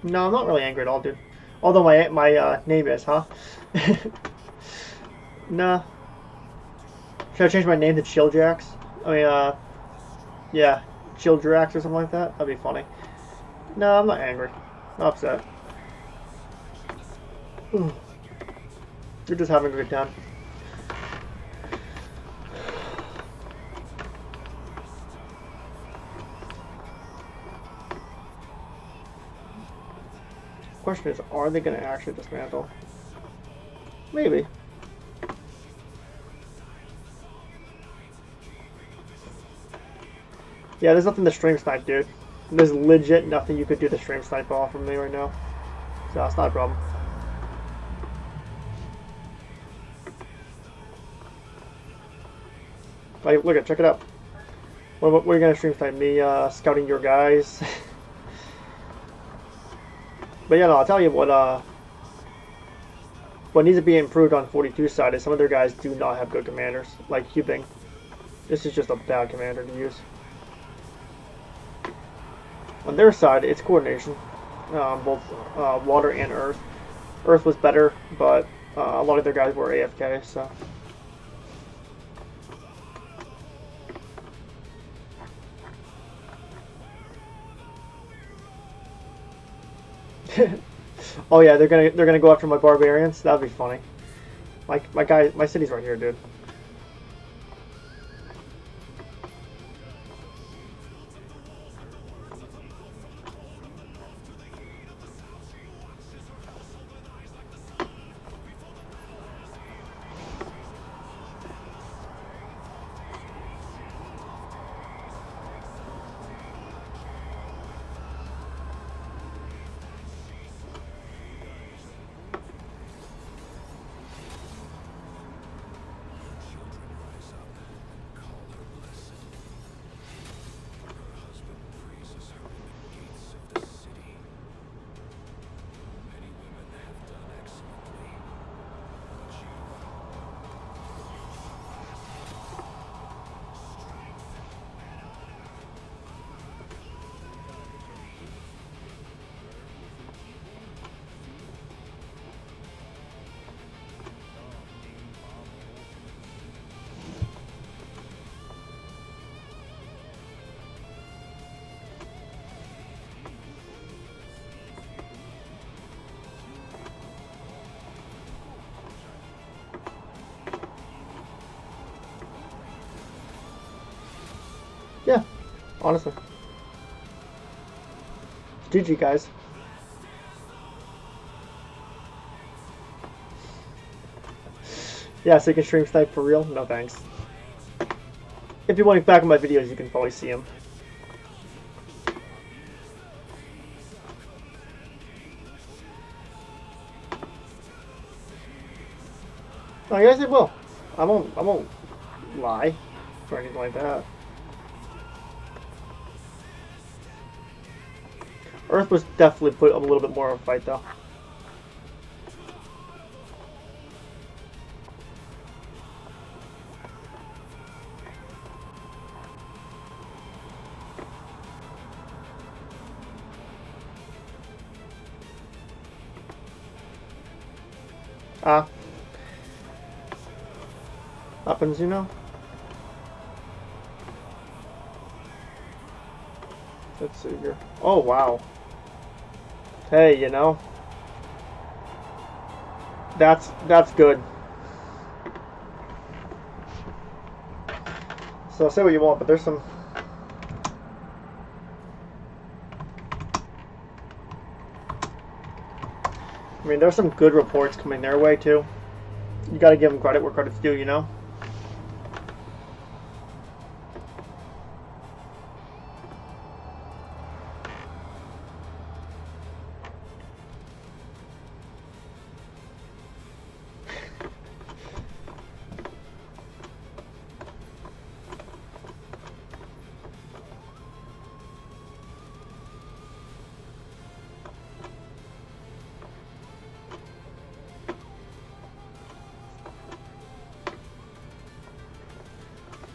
I'm not really angry at all, dude. Although my name is, huh? Nah. Should I change my name to Chilljax? I mean, yeah, Chilldrax or something like that. That'd be funny. No, I'm not angry. I'm upset. You're just having a good time. Question is, are they going to actually dismantle? Maybe. Yeah, there's nothing to stream snipe, dude. There's legit nothing you could do to stream snipe off from me right now. So it's not a problem. Like, look at, check it out. What are you gonna stream snipe? Me scouting your guys? But yeah, no, I'll tell you what needs to be improved on 42 side is some of their guys do not have good commanders, like Cubing. This is just a bad commander to use. On their side, it's coordination, both water and earth. Earth was better, but a lot of their guys were AFK, so. Oh yeah, they're gonna go after my barbarians. That'd be funny. My city's right here, dude. Yeah, honestly. GG, guys. Yeah, so you can stream snipe for real? No thanks. If you want to back on my videos, you can probably see them. I guess it will. I won't lie or anything like that. Earth was definitely put up a little bit more of a fight, though. Ah. Happens, you know? Let's see here. Oh, wow. Hey, you know? That's good. So say what you want, but there's some... I mean, there's some good reports coming their way, too. You gotta give them credit where credit's due, you know?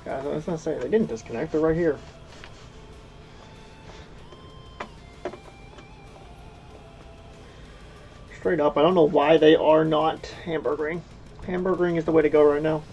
Guys, I was gonna say, they didn't disconnect, they're right here. Straight up, I don't know why they are not hamburgering. Hamburgering is the way to go right now.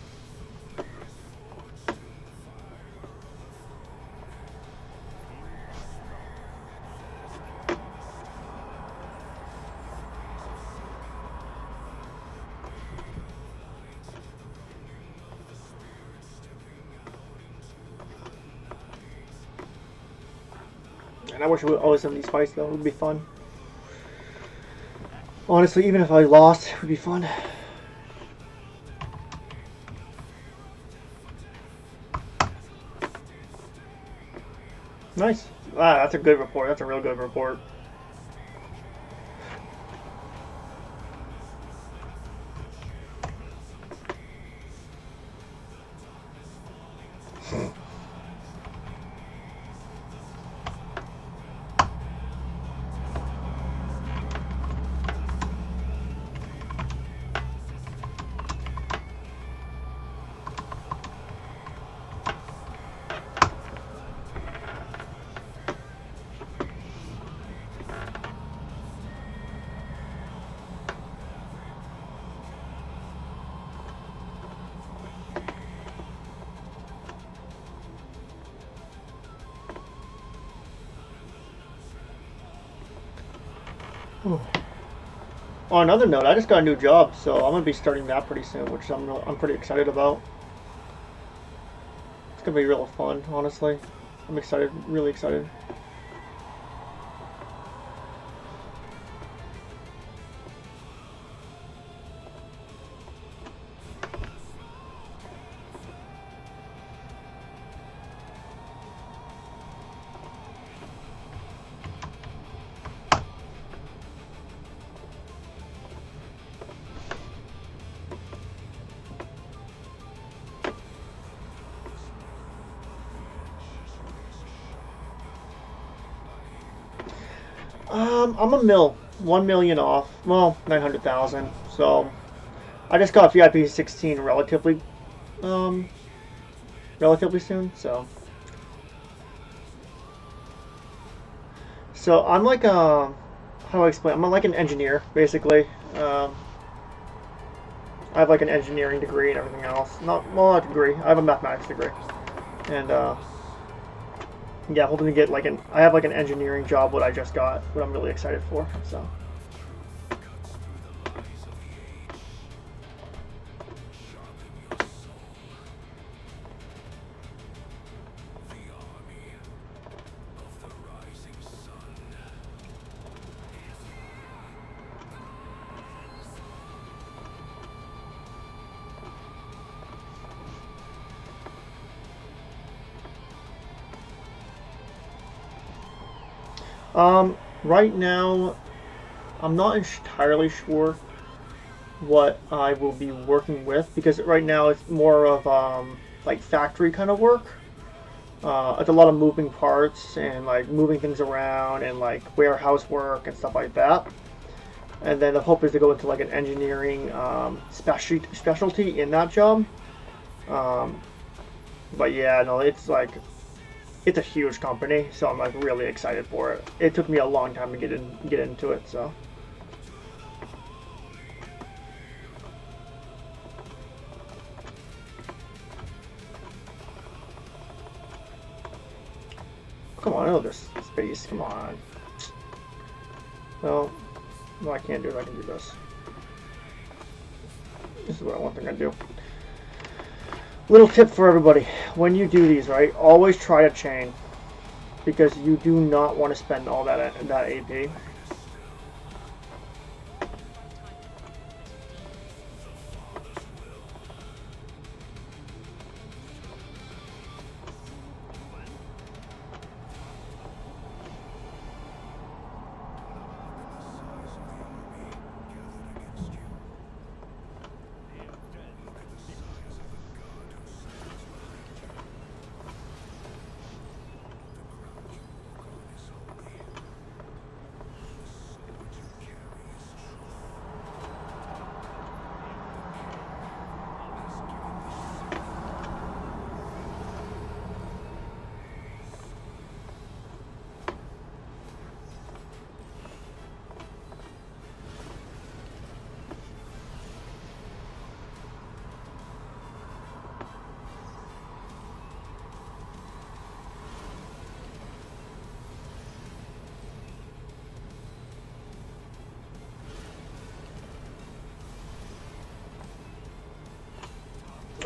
And I wish we would always have these fights, though. It would be fun. Honestly, even if I lost, it would be fun. Nice. Ah, that's a good report. That's a real good report. On another note, I just got a new job, so I'm gonna be starting that pretty soon, which I'm pretty excited about. It's gonna be real fun, honestly. I'm excited, really excited. I'm a mil, 1 million off. Well, 900,000. So I just got VIP 16 relatively soon. So I'm like a, how do I explain? I'm like an engineer basically. I have like an engineering degree and everything else. Not a degree. I have a mathematics degree, and yeah, hoping to get like I have like an engineering job, what I just got, what I'm really excited for, so. Right now, I'm not entirely sure what I will be working with, because right now it's more of like factory kind of work. It's a lot of moving parts and like moving things around and like warehouse work and stuff like that. And then the hope is to go into like an engineering specialty in that job. But yeah, no, it's like it's a huge company, so I'm like really excited for it. It took me a long time to get into it, so. Come on, I know this space. Come on. Well, no, I can't do it. I can do this. This is what I want to do. Little tip for everybody: when you do these, right, always try to chain, because you do not want to spend all that AP.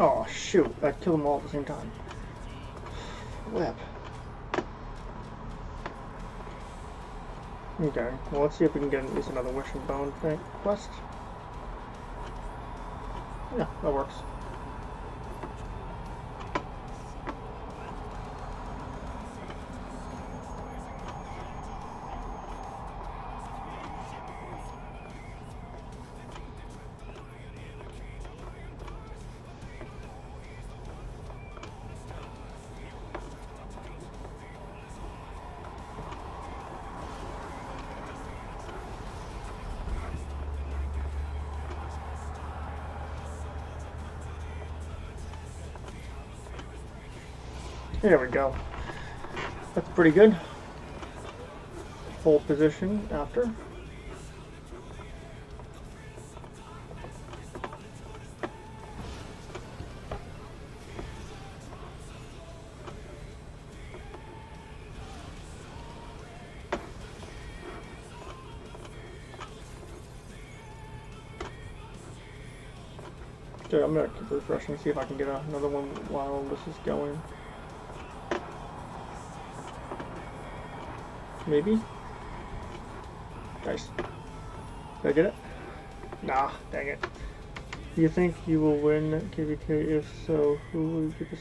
Oh shoot, I killed them all at the same time. Flip. Okay, well let's see if we can get at least another wishing bone thing quest. Yeah, that works. There we go. That's pretty good. Full position after. Okay, I'm gonna keep refreshing, see if I can get another one while this is going. Maybe? Nice. Did I get it? Nah, dang it. Do you think you will win KVK? If so, who will you give this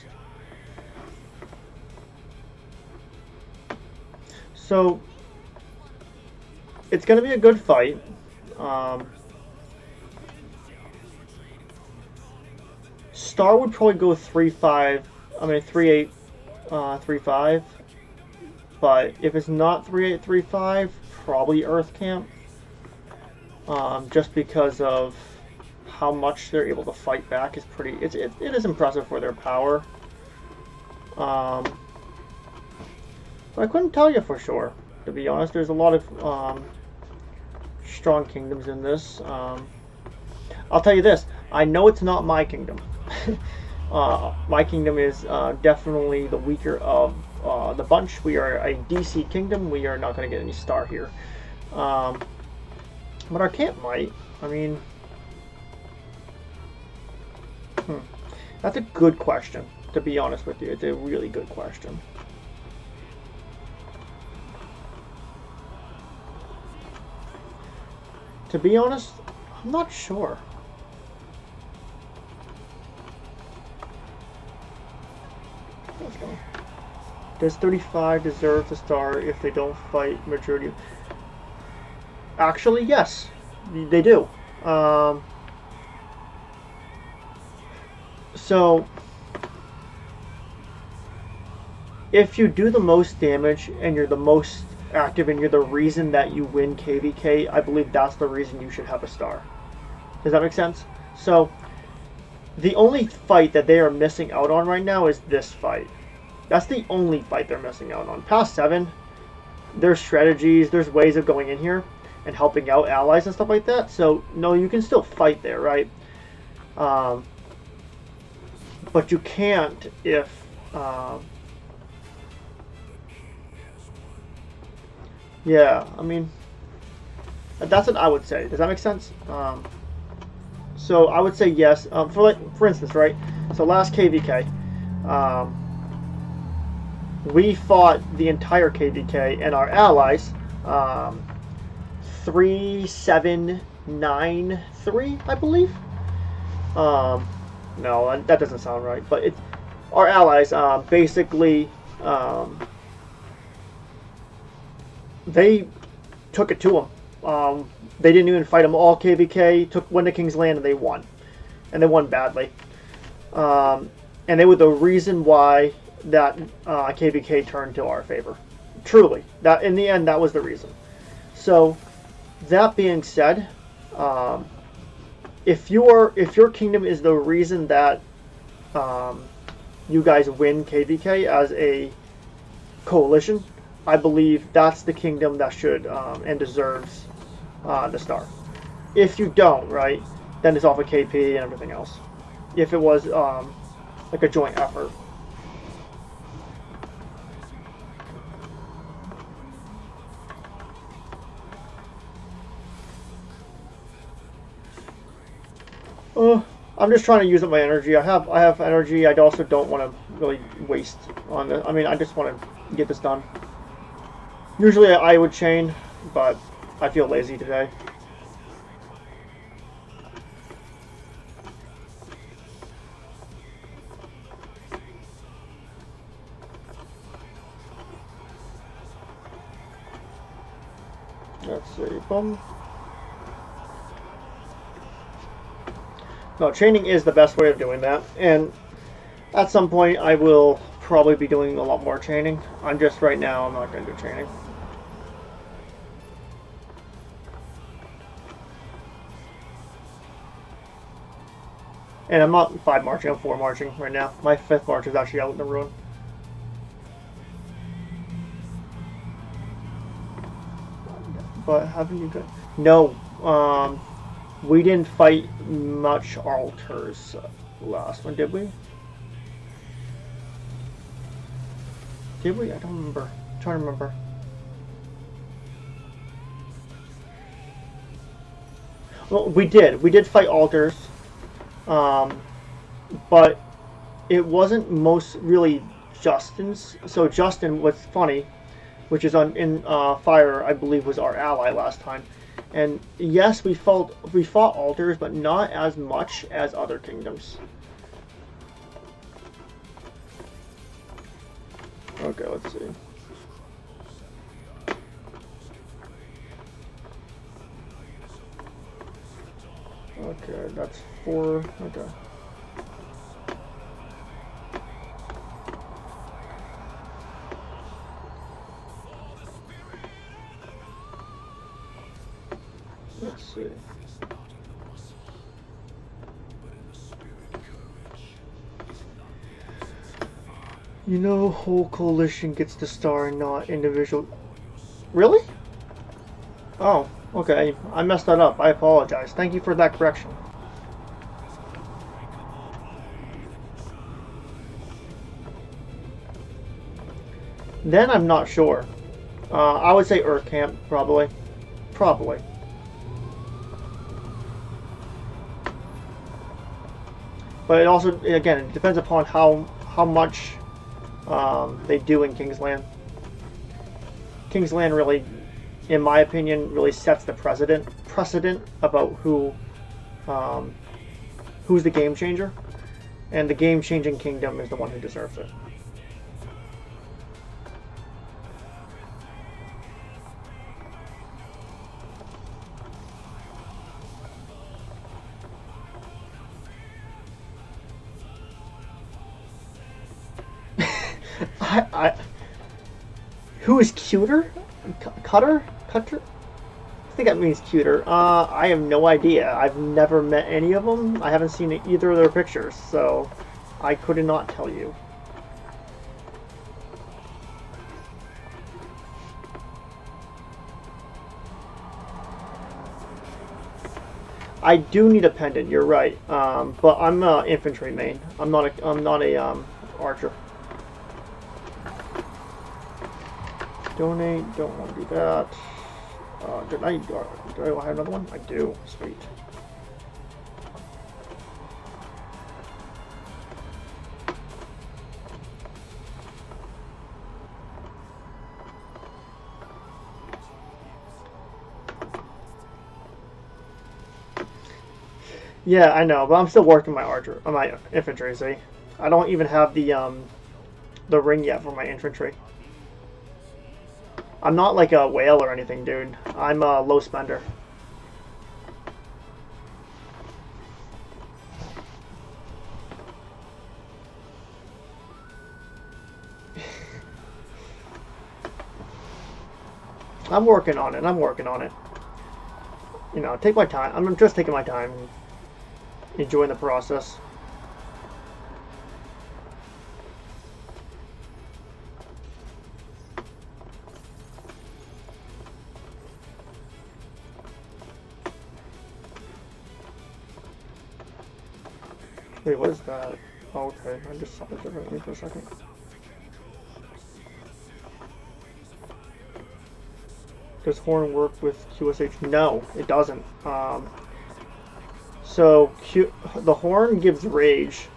to? So, it's going to be a good fight. Star would probably go 3-5, I mean 3-8, 3-5. But if it's not 3-8, 3-5, probably Earth Camp. Just because of how much they're able to fight back is pretty. It is impressive for their power. But I couldn't tell you for sure, to be honest. There's a lot of strong kingdoms in this. I'll tell you this: I know it's not my kingdom. My kingdom is definitely the weaker of the bunch. We are a DC kingdom. We are not going to get any star here. But our camp might. I mean, that's a good question, to be honest with you. It's a really good question. To be honest, I'm not sure. Let's go. Does 35 deserve to star if they don't fight majority? Actually, yes, they do. So if you do the most damage and you're the most active and you're the reason that you win KVK, I believe that's the reason you should have a star. Does that make sense? So the only fight that they are missing out on right now is this fight. That's the only fight they're missing out on. Past 7, there's strategies, there's ways of going in here and helping out allies and stuff like that. So no, you can still fight there, right? But you can't if yeah, I mean, that's what I would say. Does that make sense? So I would say yes. For instance, right? So last KVK, we fought the entire KVK and our allies 3793, I believe. No, that doesn't sound right. But our allies basically they took it to them. They didn't even fight them all. KVK went to King's Land and they won, badly. And they were the reason why that KVK turned to our favor. Truly, that in the end, that was the reason. So, that being said, if your kingdom is the reason that you guys win KVK as a coalition, I believe that's the kingdom that should and deserves the star. If you don't, right, then it's off of KP and everything else. If it was like a joint effort. I'm just trying to use up my energy. I have energy. I also don't want to really waste on this. I mean, I just want to get this done. Usually I would chain, but I feel lazy today. Let's see. Boom. No, chaining is the best way of doing that, and at some point I will probably be doing a lot more chaining. I'm not going to do chaining. And I'm not 5 marching, I'm 4 marching right now. My 5th march is actually out in the ruin. But haven't you got... No, we didn't fight much altars last one, did we? Did we? I don't remember. I'm trying to remember. Well, we did. We did fight altars. But it wasn't most really Justin's. So Justin, what's funny, which is in Fire, I believe, was our ally last time. And yes, we fought altars, but not as much as other kingdoms. Okay, let's see. Okay, that's 4. Okay. Let's see. You know, whole coalition gets the star, not individual. Really? Oh, okay. I messed that up. I apologize. Thank you for that correction. Then I'm not sure. I would say Camp, probably. Probably. But it also, again, it depends upon how much they do in King's Land. King's Land really, in my opinion, really sets the precedent about who's the game changer, and the game changing kingdom is the one who deserves it. Who is cuter? Cutter? Cutter? I think that means cuter. I have no idea. I've never met any of them. I haven't seen either of their pictures, so I could not tell you. I do need a pendant. You're right, but I'm infantry main. I'm not a archer. Donate. Don't want to do that. Do I have another one? I do. Sweet. Yeah, I know, but I'm still working my archer, on my infantry. See, I don't even have the ring yet for my infantry. I'm not like a whale or anything, dude. I'm a low spender. I'm working on it. I'm working on it. You know, take my time. I'm just taking my time, enjoying the process. Wait, what is that? Oh, okay, I just saw it differently for a second. Does horn work with QSH? No, it doesn't. So the horn gives rage.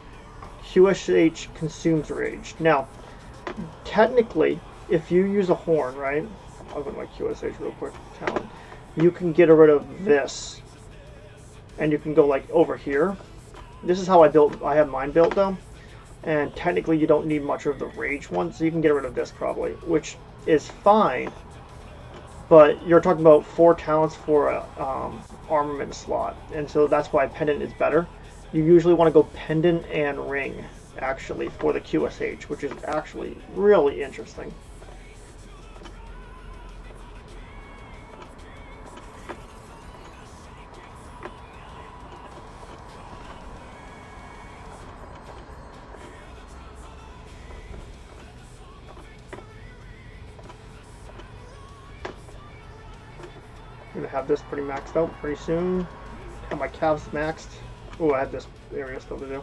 QSH consumes rage. Now, technically, if you use a horn, right? I'll go to my QSH real quick. Talent. You can get rid of this, and you can go like over here. This is how I have mine built though, and technically you don't need much of the rage one, so you can get rid of this probably, which is fine. But you're talking about 4 talents for a armament slot, and so that's why pendant is better. You usually want to go pendant and ring actually for the QSH, which is actually really interesting. I'm gonna have this pretty maxed out pretty soon. Have my calves maxed. Oh, I have this area still to do.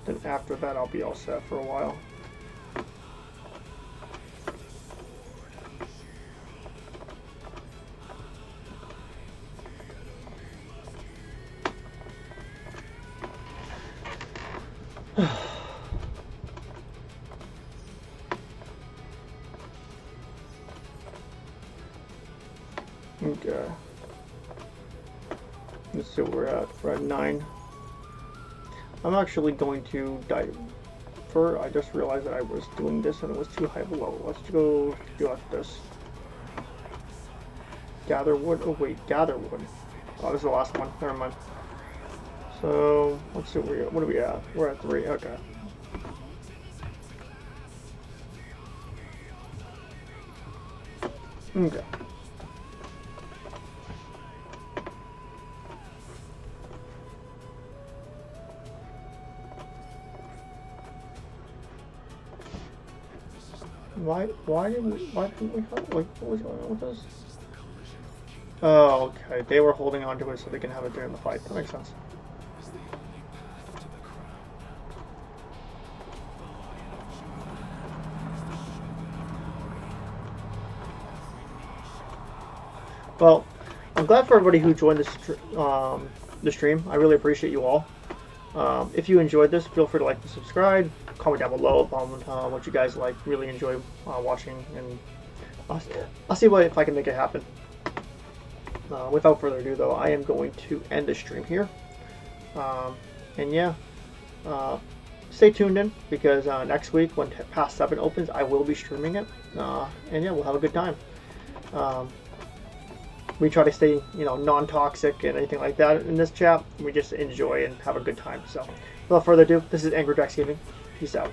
Then after that, I'll be all set for a while. Okay. Let's see where we're at. We're at 9. I'm actually going to dive. I just realized that I was doing this and it was too high below. Let's go do like this. Gather wood. Oh wait, gather wood. Oh, this is the last one. Never mind. So let's see what are we at? We're at 3. Okay. Okay. Why didn't we like, what was going on with this? Oh, okay. They were holding on to it so they can have it during the fight. That makes sense. Well, I'm glad for everybody who joined the stream. I really appreciate you all. If you enjoyed this, feel free to like and subscribe. Comment down below on what you guys like, really enjoy watching, and I'll see if I can make it happen. Without further ado, though, I am going to end the stream here. And yeah, stay tuned in because next week when Past 7 opens, I will be streaming it. And yeah, we'll have a good time. We try to stay, non-toxic and anything like that in this chat. We just enjoy and have a good time. So, without further ado, this is Angry Drax Gaming. Peace out.